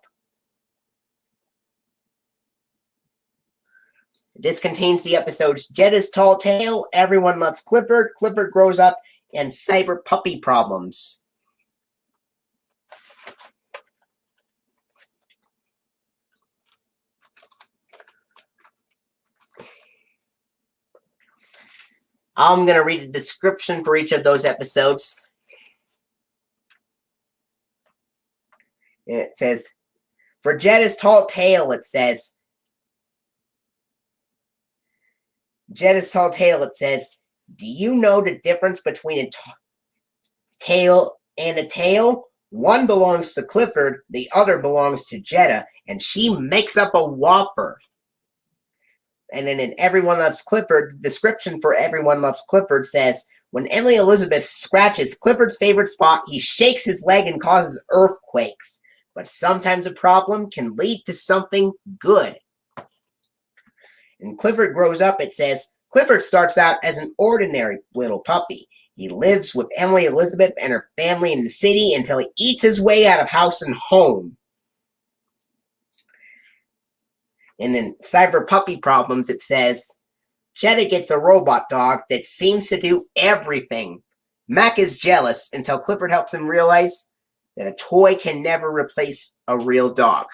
This contains the episodes Jetta's Tall Tale, Everyone Loves Clifford, Clifford Grows Up, and Cyber Puppy Problems. I'm going to read the description for each of those episodes. It says, for Jetta's Tall Tale, it says, Jetta's Tall Tale, it says, do you know the difference between a tail and a tail? One belongs to Clifford, the other belongs to Jetta, and she makes up a whopper. And then in Everyone Loves Clifford, the description for Everyone Loves Clifford says, when Emily Elizabeth scratches Clifford's favorite spot, he shakes his leg and causes earthquakes. but sometimes a problem can lead to something good. And Clifford grows up, it says, Clifford starts out as an ordinary little puppy. He lives with Emily Elizabeth and her family in the city until he eats his way out of house and home. And in Cyber Puppy Problems, it says, Jeddah gets a robot dog that seems to do everything. Mac is jealous until Clifford helps him realize that a toy can never replace a real dog.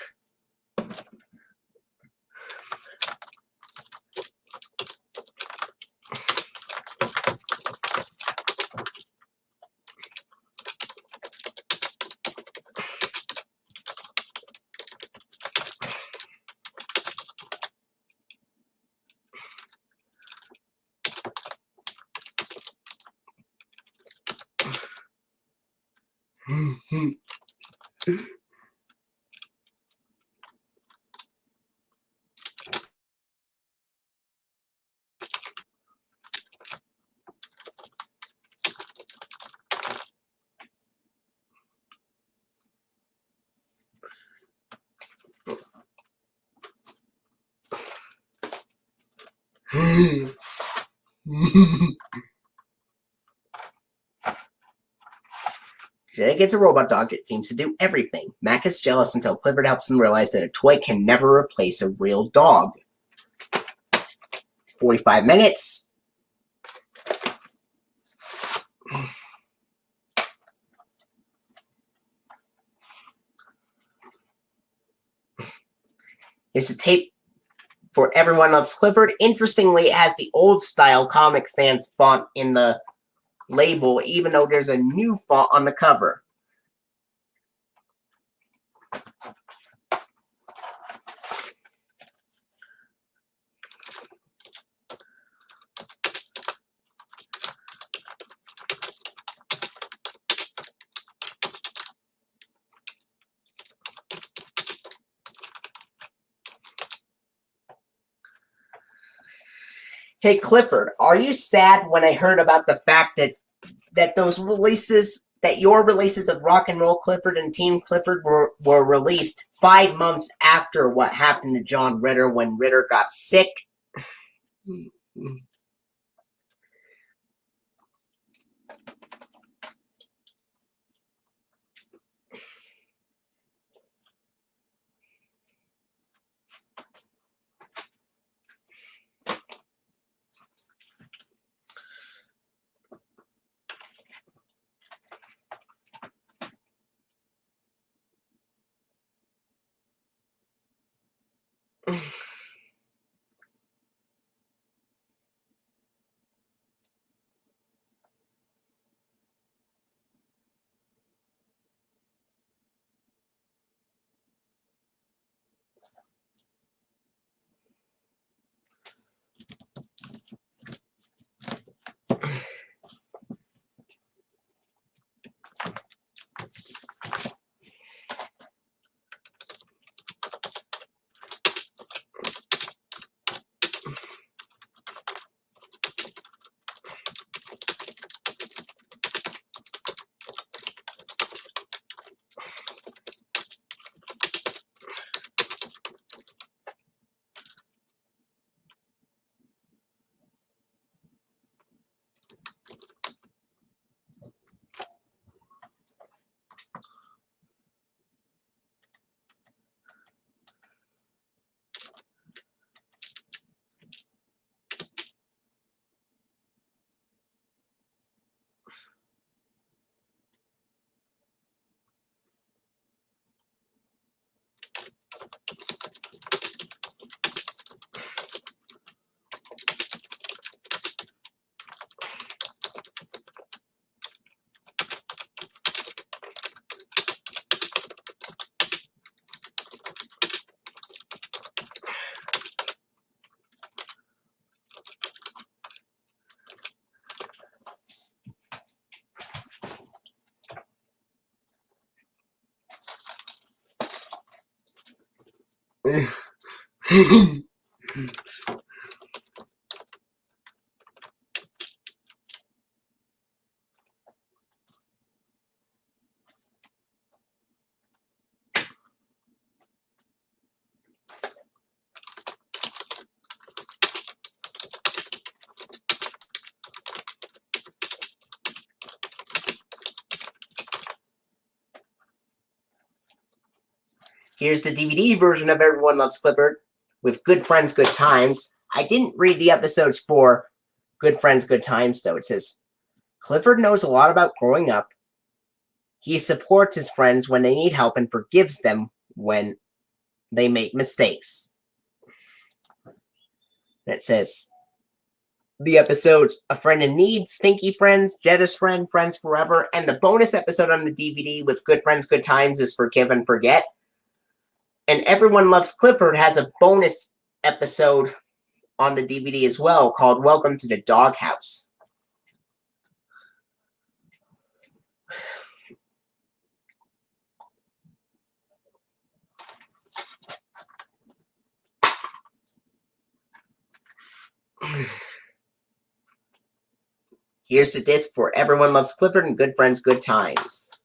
Jeddah gets a robot dog that seems to do everything. Mac is jealous until Clifford helps him realize that a toy can never replace a real dog. 45 minutes. Here's a tape for Everyone Loves Clifford. Interestingly, it has the old style Comic Sans font in the label, even though there's a new font on the cover. Hey Clifford, are you sad when I heard about the fact that those releases, that your releases of Rock and Roll Clifford and Team Clifford were released 5 months after what happened to John Ritter when Ritter got sick? Here's the DVD version of Everyone Loves Clifford with Good Friends, Good Times. I didn't read the episodes for Good Friends, Good Times, though. It says, Clifford knows a lot about growing up. He supports his friends when they need help and forgives them when they make mistakes. And it says, the episodes A Friend in Need, Stinky Friends, Jetta's Friend, Friends Forever, and the bonus episode on the DVD with Good Friends, Good Times is Forgive and Forget. And Everyone Loves Clifford has a bonus episode on the DVD as well called Welcome to the Doghouse. Here's the disc for Everyone Loves Clifford and Good Friends, Good Times.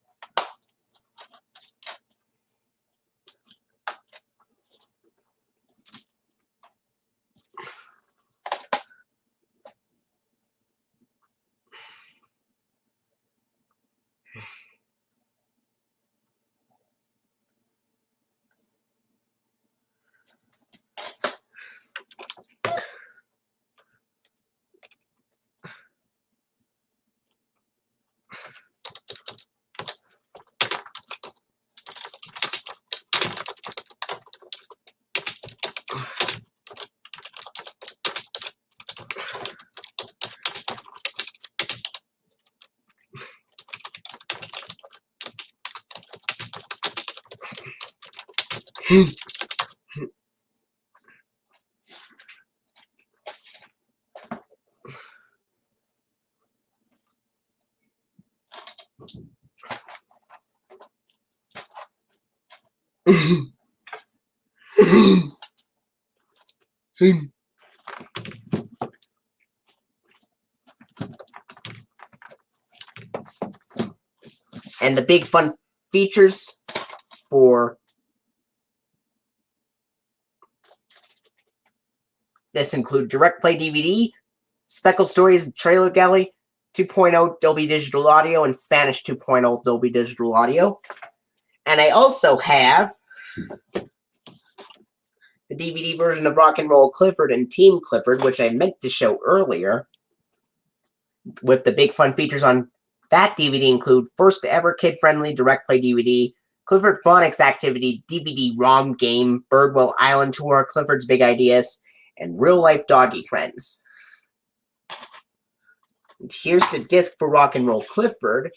And the big fun features for this include Direct Play DVD, Speckled Stories Trailer Gallery, 2.0 Dolby Digital Audio, and Spanish 2.0 Dolby Digital Audio. And I also have the DVD version of Rock and Roll Clifford and Team Clifford, which I meant to show earlier. With the big fun features on that DVD include First Ever Kid-Friendly Direct Play DVD, Clifford Phonics Activity DVD ROM Game, Birdwell Island Tour, Clifford's Big Ideas, and Real Life Doggy Friends. And here's the disc for Rock and Roll Clifford.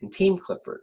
And Team Clifford.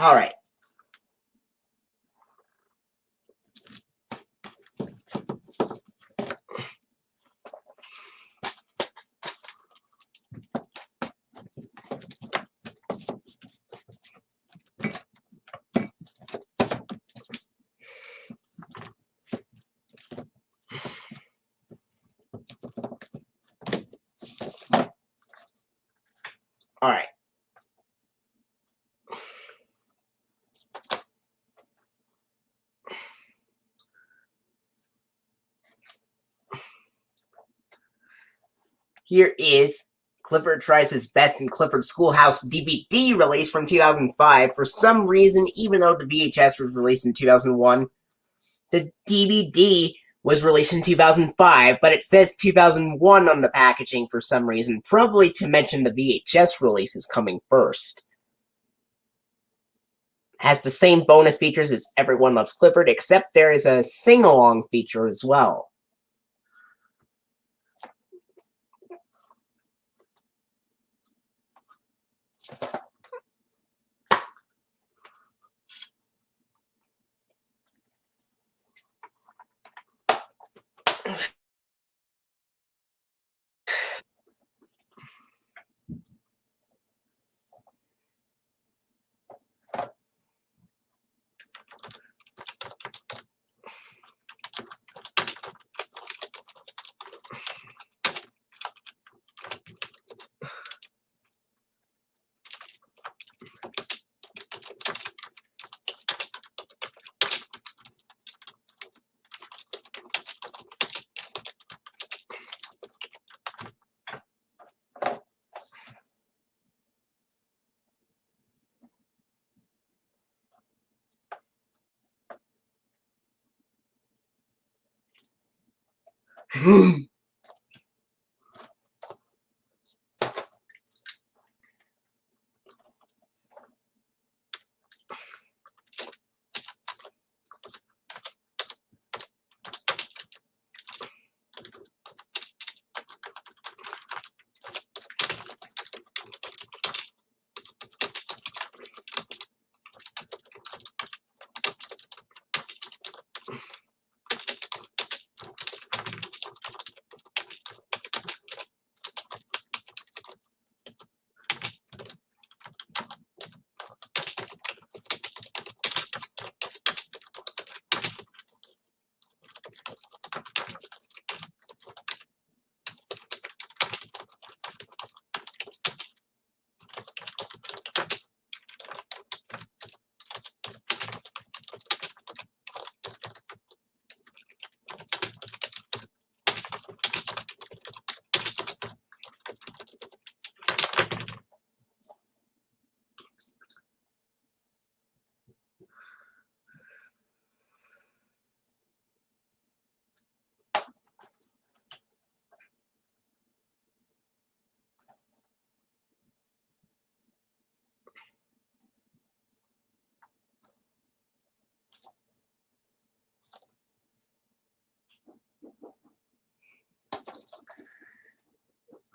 All right. All right. Here is Clifford Tries His Best in Clifford Schoolhouse DVD release from 2005. For some reason, even though the VHS was released in 2001, the DVD was released in 2005, but it says 2001 on the packaging for some reason, probably to mention the VHS release is coming first. Has the same bonus features as Everyone Loves Clifford, except there is a sing-along feature as well.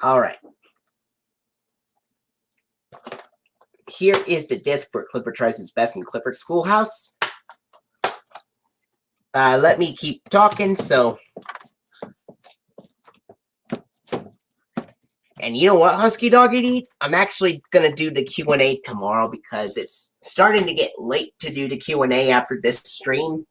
All right. Here is the disc where Clifford tries his best in Clifford's Schoolhouse. Let me keep talking, so... And you know what, HuskyDog88? I'm actually going to do the Q&A tomorrow because it's starting to get late to do the Q&A after this stream.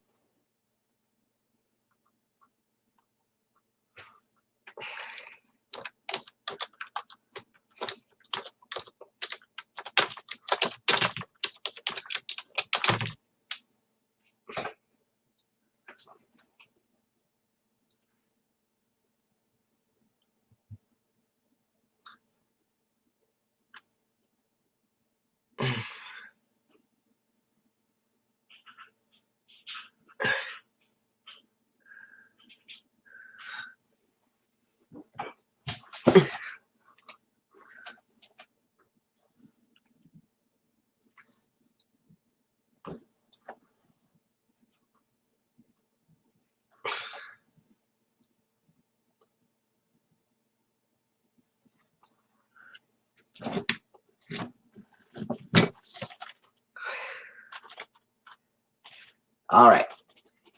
All right.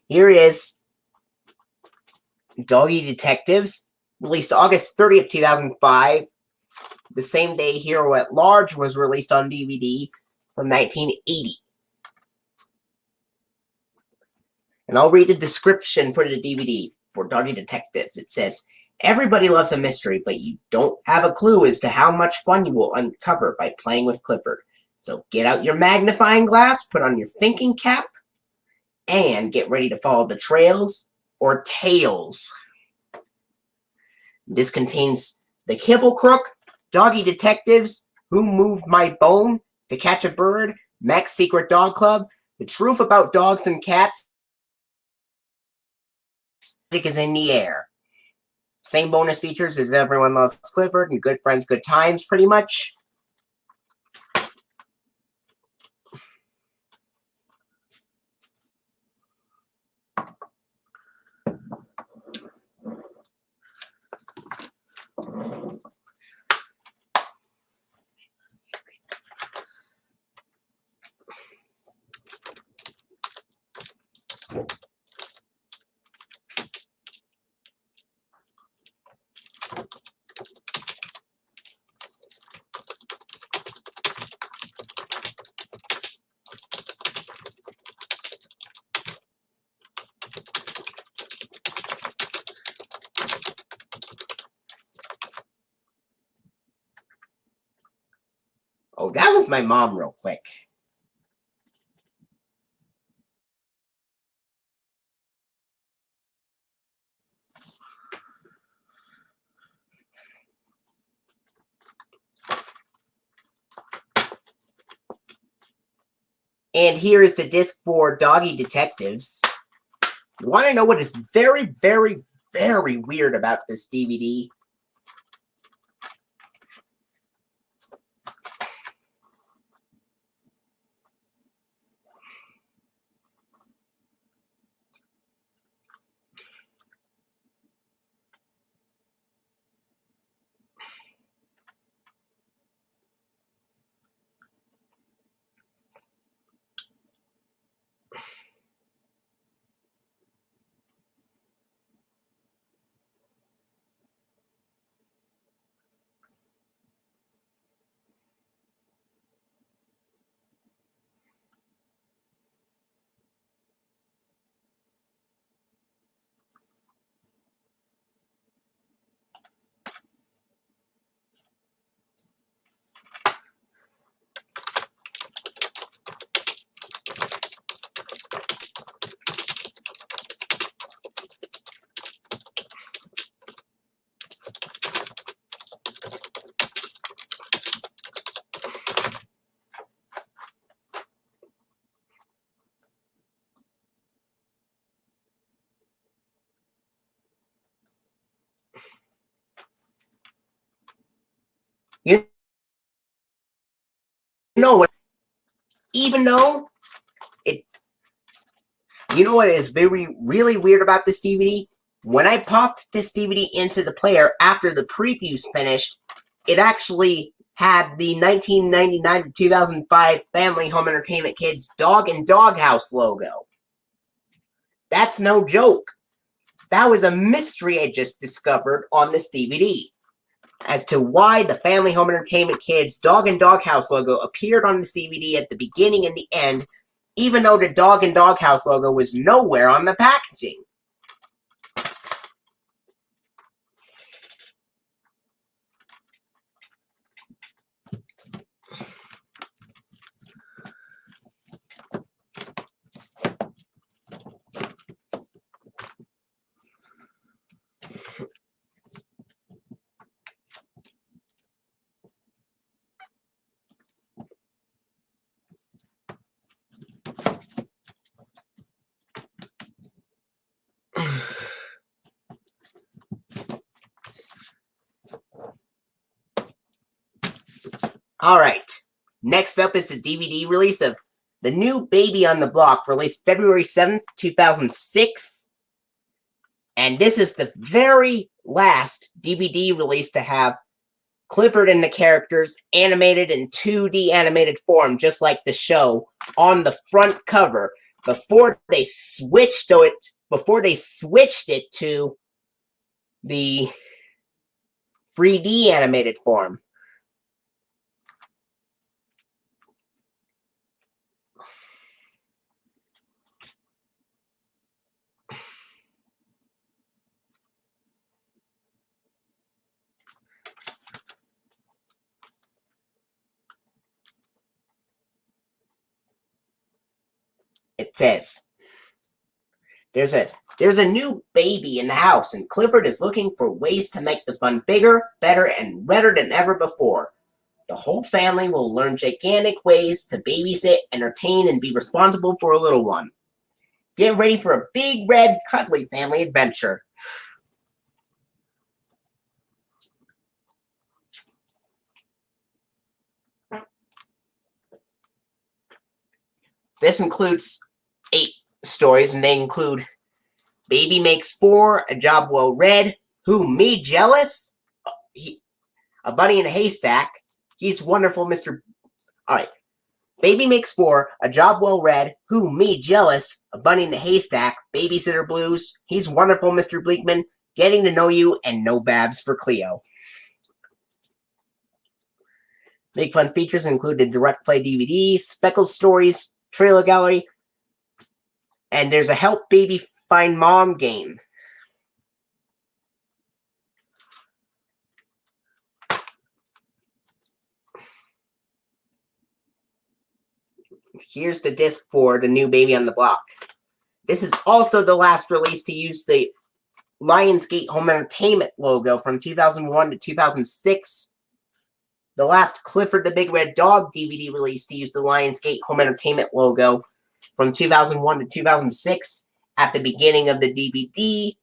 Here is Doggy Detectives, released August 30th, 2005. The same day Hero at Large was released on DVD from 1980. And I'll read the description for the DVD for Doggy Detectives. It says, everybody loves a mystery, but you don't have a clue as to how much fun you will uncover by playing with Clifford. So get out your magnifying glass, put on your thinking cap, and get ready to follow the trails or tales. This contains The Kibble Crook, Doggy Detectives, Who Moved My Bone, To Catch a Bird, Mac's Secret Dog Club, The Truth About Dogs and Cats, is in the Air. Same bonus features as Everyone Loves Clifford and Good Friends, Good Times, pretty much. Oh, that was my mom real quick. And here is the disc for Doggy Detectives. You want to know what is very, very, very weird about this DVD. You know what? Even though it, you know what is really weird about this DVD? When I popped this DVD into the player after the previews finished, it actually had the 1999 to 2005 Family Home Entertainment Kids Dog and Doghouse logo. That's no joke. That was a mystery I just discovered on this DVD as to why the Family Home Entertainment Kids Dog and Doghouse logo appeared on this DVD at the beginning and the end, even though the Dog and Doghouse logo was nowhere on the packaging. Alright, next up is the DVD release of The New Baby on the Block, released February 7th, 2006. And this is the very last DVD release to have Clifford and the characters animated in 2D animated form, just like the show, on the front cover, before they switched it to the 3D animated form. It says, there's a new baby in the house, and Clifford is looking for ways to make the fun bigger, better, and redder than ever before. The whole family will learn gigantic ways to babysit, entertain, and be responsible for a little one. Get ready for a big, red, cuddly family adventure. This includes 8 stories, and they include Baby Makes 4, A Job Well Read, Who, Me Jealous? A Bunny in a Haystack, He's Wonderful, Mr. Alright. Baby Makes 4, A Job Well Read, Who, Me Jealous? A Bunny in a Haystack, Babysitter Blues, He's Wonderful, Mr. Bleakman, Getting to Know You, and No Babs for Cleo. Big fun features include the Direct Play DVD, Speckles Stories, Trailer Gallery, and there's a Help Baby Find Mom game. Here's the disc for The New Baby on the Block. This is also the last release to use the Lionsgate Home Entertainment logo from 2001 to 2006. The last Clifford the Big Red Dog DVD release to use the Lionsgate Home Entertainment logo from 2001 to 2006 at the beginning of the DVD.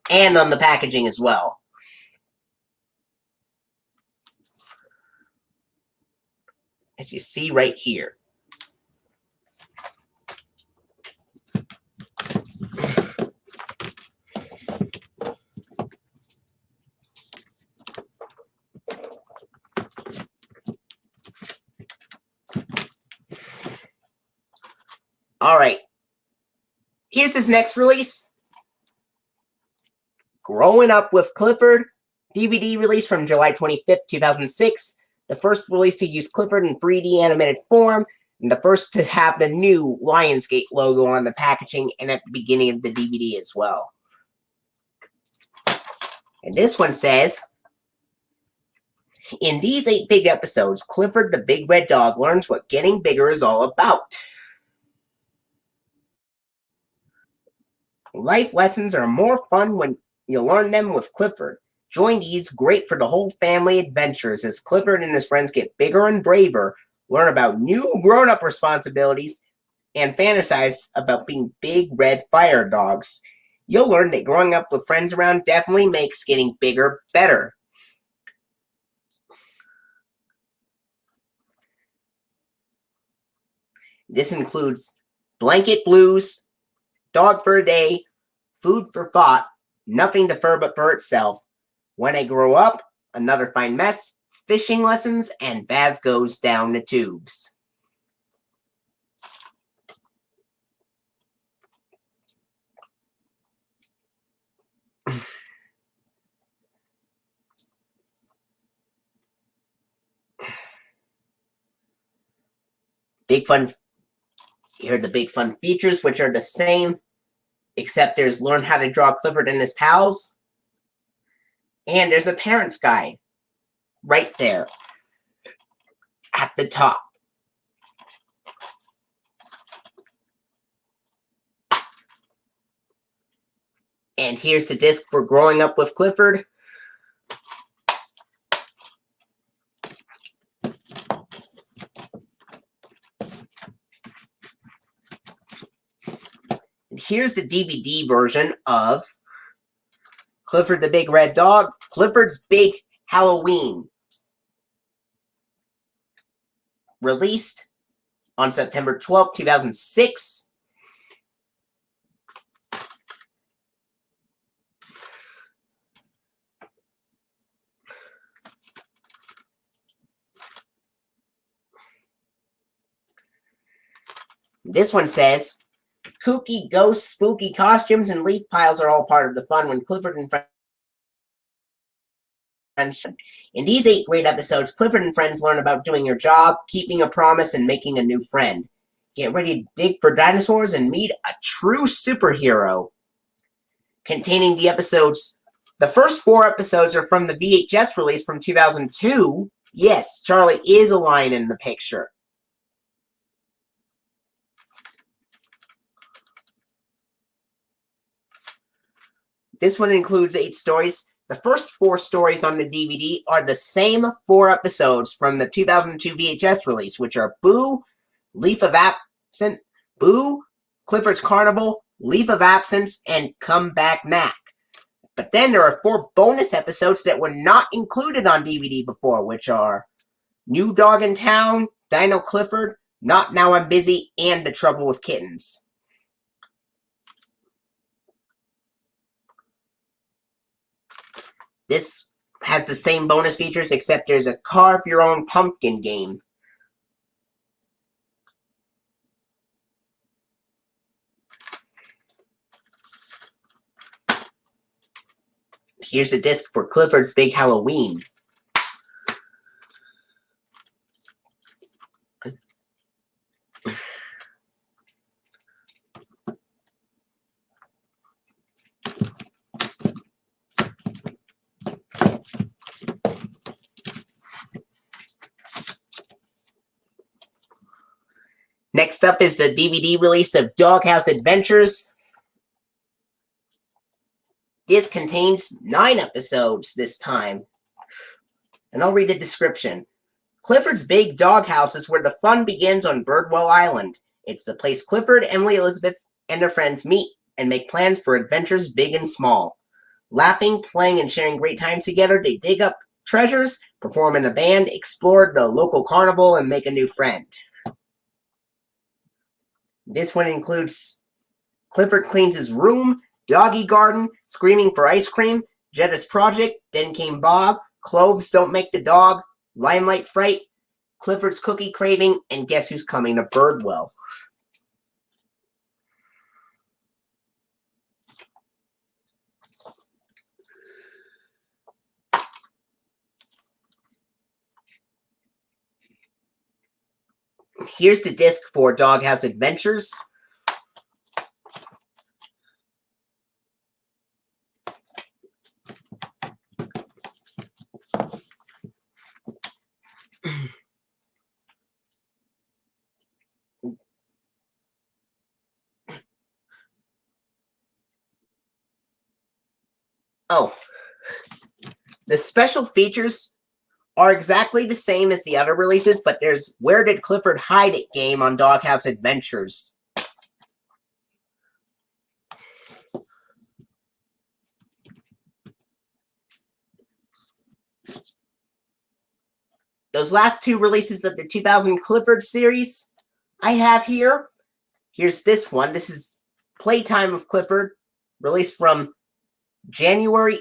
and on the packaging as well. As you see right here. Alright, here's his next release. Growing Up with Clifford, DVD release from July 25th, 2006. The first release to use Clifford in 3D animated form, and the first to have the new Lionsgate logo on the packaging and at the beginning of the DVD as well. And this one says, in these 8 big episodes, Clifford the Big Red Dog learns what getting bigger is all about. Life lessons are more fun when you learn them with Clifford. Join these great for the whole family adventures as Clifford and his friends get bigger and braver, learn about new grown-up responsibilities, and fantasize about being big red fire dogs. You'll learn that growing up with friends around definitely makes getting bigger better. This includes Blanket Blues, Dog for a Day, Food for Thought, Nothing to Fur But Fur Itself, When I Grow Up, Another Fine Mess, Fishing Lessons, and Vaz Goes Down the Tubes. Big Fun. Here are the Big Fun features, which are the same, except there's Learn How to Draw Clifford and His Pals. And there's a parent's guide right there at the top. And here's the disc for Growing Up with Clifford. And here's the DVD version of Clifford the Big Red Dog, Clifford's Big Halloween. Released on September 12th, 2006. This one says, kooky, ghosts, spooky costumes, and leaf piles are all part of the fun when Clifford and friends. In these 8 great episodes, Clifford and friends learn about doing your job, keeping a promise, and making a new friend. Get ready to dig for dinosaurs and meet a true superhero. Containing the episodes, the first 4 episodes are from the VHS release from 2002. Yes, Charlie is a lion in the picture. This one includes 8 stories. The first 4 stories on the DVD are the same 4 episodes from the 2002 VHS release, which are Boo, Leaf of Absence, Boo, Clifford's Carnival, Leaf of Absence, and Come Back Mac. But then there are 4 bonus episodes that were not included on DVD before, which are New Dog in Town, Dino Clifford, Not Now I'm Busy, and The Trouble with Kittens. This has the same bonus features, except there's a carve your own pumpkin game. Here's a disc for Clifford's Big Halloween. Next up is the DVD release of Doghouse Adventures. This contains 9 episodes this time. And I'll read the description. Clifford's Big Doghouse is where the fun begins on Birdwell Island. It's the place Clifford, Emily, Elizabeth, and their friends meet and make plans for adventures big and small. Laughing, playing, and sharing great times together, they dig up treasures, perform in a band, explore the local carnival, and make a new friend. This one includes Clifford cleans his room, Doggy Garden, Screaming for Ice Cream, Jetta's Project, Then Came Bob, Cloves Don't Make the Dog, Limelight Fright, Clifford's Cookie Craving, and Guess Who's Coming to Birdwell. Here's the disc for Doghouse Adventures. Oh, the special features are exactly the same as the other releases, but there's Where Did Clifford Hide It game on Doghouse Adventures. Those last two releases of the 2000 Clifford series I have here. Here's this one. This is Playtime of Clifford, released from January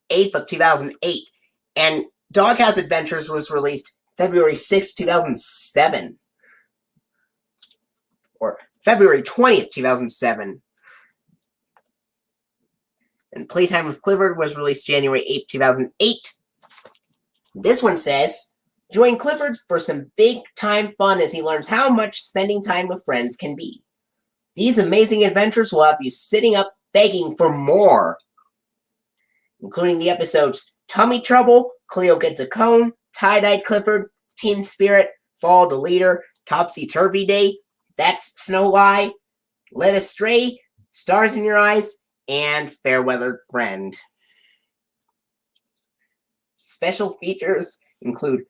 8th of 2008. And Doghouse Adventures was released February 6th, 2007. Or February 20th, 2007. And Playtime of Clifford was released January 8th, 2008. This one says, join Clifford for some big-time fun as he learns how much spending time with friends can be. These amazing adventures will have you sitting up begging for more, including the episodes Tummy Trouble, Cleo Gets a Cone, Tie-Dye Clifford, Teen Spirit, Fall the Leader, Topsy-Turvy Day, That's Snow Lie, Led Astray, Stars in Your Eyes, and Fairweather Friend. Special features include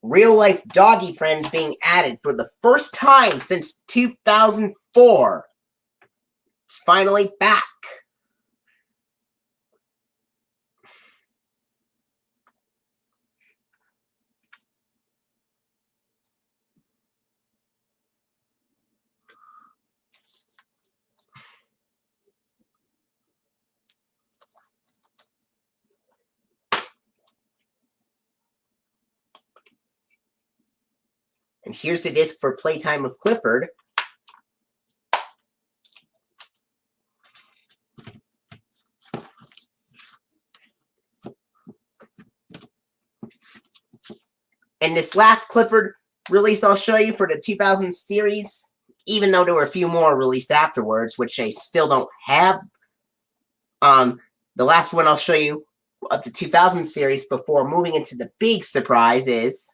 real-life doggy friends being added for the first time since 2004. It's finally back. And here's the disc for Playtime of Clifford. And this last Clifford release I'll show you for the 2000 series, even though there were a few more released afterwards, which I still don't have. The last one I'll show you of the 2000 series before moving into the big surprise is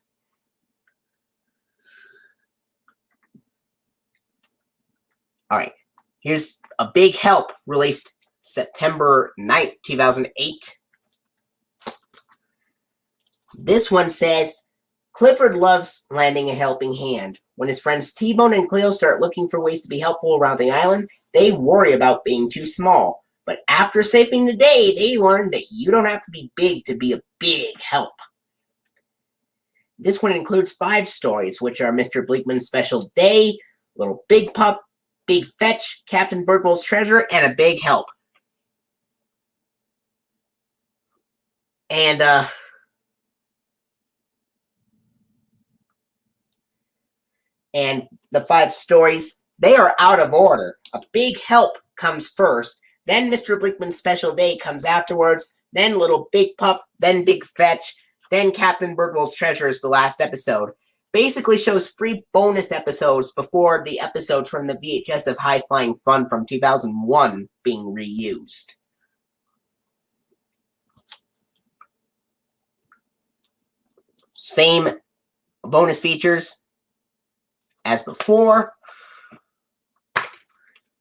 alright, here's A Big Help, released September 9th, 2008. This one says, Clifford loves lending a helping hand. When his friends T-Bone and Cleo start looking for ways to be helpful around the island, they worry about being too small. But after saving the day, they learn that you don't have to be big to be a big help. This one includes 5 stories, which are Mr. Bleakman's Special Day, Little Big Pup, Big Fetch, Captain Birdwell's Treasure, and A Big Help. And the 5 stories, they are out of order. A Big Help comes first, then Mr. Bleakman's Special Day comes afterwards, then Little Big Pup, then Big Fetch, then Captain Birdwell's Treasure is the last episode. Basically shows free bonus episodes before the episodes from the VHS of High Flying Fun from 2001 being reused. Same bonus features as before.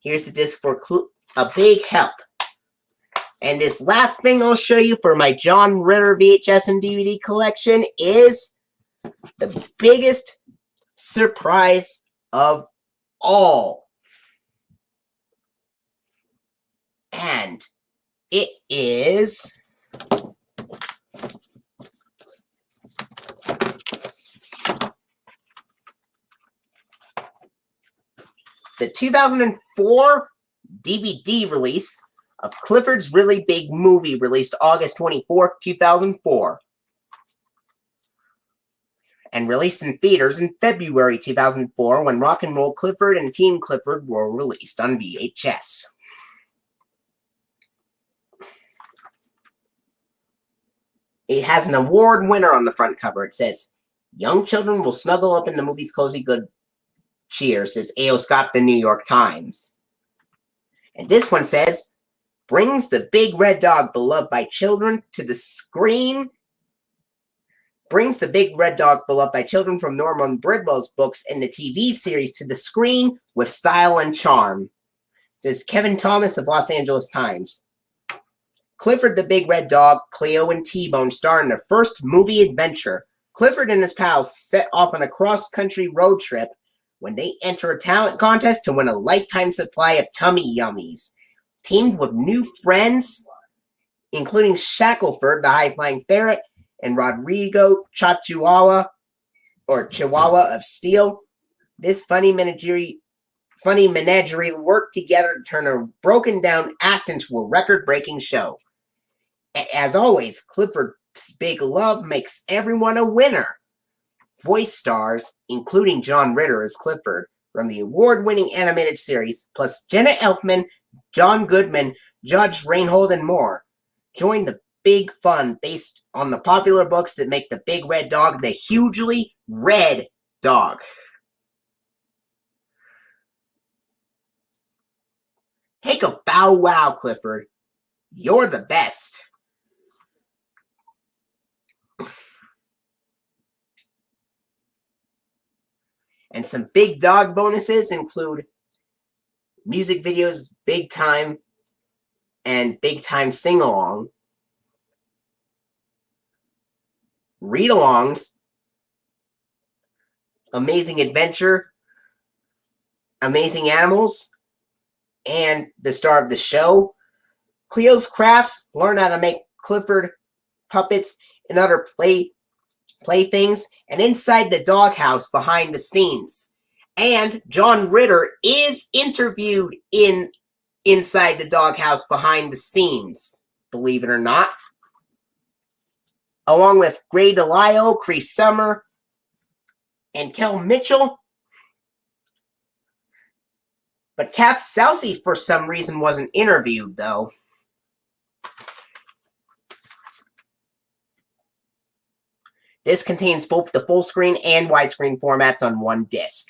Here's the disc for A Big Help. And this last thing I'll show you for my John Ritter VHS and DVD collection is the biggest surprise of all. And it is the 2004 DVD release of Clifford's Really Big Movie, released August 24th, 2004. And released in theaters in February 2004 when Rock and Roll Clifford and Team Clifford were released on VHS. It has an award winner on the front cover. It says, "Young children will snuggle up in the movie's cozy good cheer," says A.O. Scott, the New York Times. And this one says, "Brings the big red dog beloved by children to the screen." Brings the big red dog beloved by children from Norman Bridwell's books and the TV series to the screen with style and charm, says Kevin Thomas of Los Angeles Times. Clifford the Big Red Dog, Cleo, and T-Bone star in their first movie adventure. Clifford and his pals set off on a cross-country road trip when they enter a talent contest to win a lifetime supply of tummy yummies. Teamed with new friends, including Shackleford, the high-flying ferret, and Rodrigo Chihuahua of Steel, this funny menagerie worked together to turn a broken-down act into a record-breaking show. As always, Clifford's big love makes everyone a winner. Voice stars, including John Ritter as Clifford from the award-winning animated series, plus Jenna Elfman, John Goodman, Judge Reinhold, and more, join the big fun based on the popular books that make the Big Red Dog the hugely red dog. Take a bow wow, Clifford. You're the best. And some big dog bonuses include music videos, Big Time, and Big Time Sing-Along, read-alongs, Amazing Adventure, Amazing Animals, and the star of the show, Cleo's Crafts, learn how to make Clifford puppets and other playthings, and Inside the Doghouse behind the scenes. And John Ritter is interviewed in Inside the Doghouse behind the scenes, believe it or not, along with Gray DeLisle, Cree Summer, and Kel Mitchell. But Kath Soucie, for some reason, wasn't interviewed, though. This contains both the full screen and widescreen formats on one disc.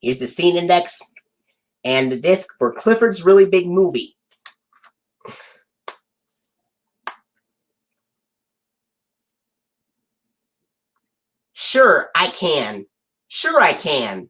Here's the scene index and the disc for Clifford's Really Big Movie. Sure, I can. Sure, I can.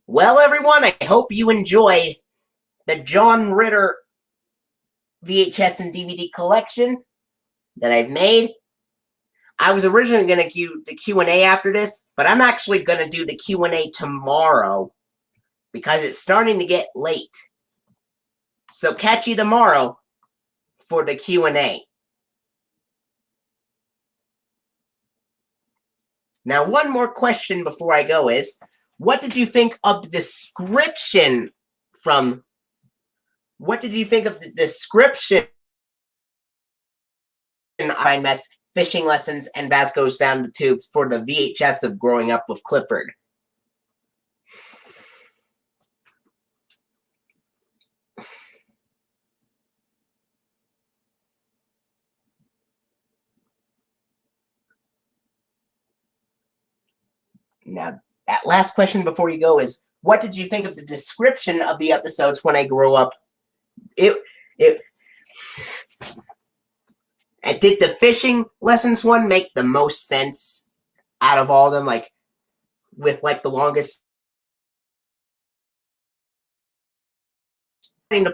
Well, everyone, I hope you enjoyed the John Ritter VHS and DVD collection that I've made. I was originally going to do the Q&A after this, but I'm actually going to do the Q&A tomorrow because it's starting to get late. So catch you tomorrow for the Q&A. Now, one more question before I go is, what did you think of the description from... What did you think of the description I Mess, Fishing Lessons, and Bass Goes Down the Tubes for the VHS of Growing Up with Clifford? Now, that last question before you go is, what did you think of the description of the episodes when I grew up? It did the fishing lessons one make the most sense out of all of them? Like, with like the longest to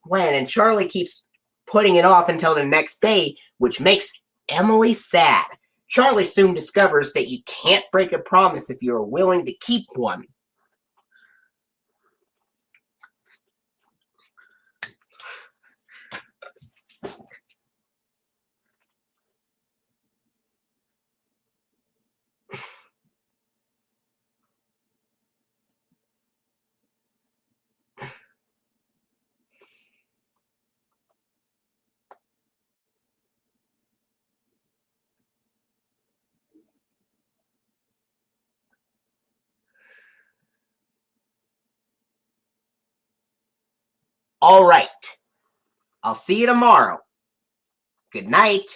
plan, and Charlie keeps putting it off until the next day, which makes Emily sad. Charlie soon discovers that you can't break a promise if you're willing to keep one. All right. I'll see you tomorrow. Good night.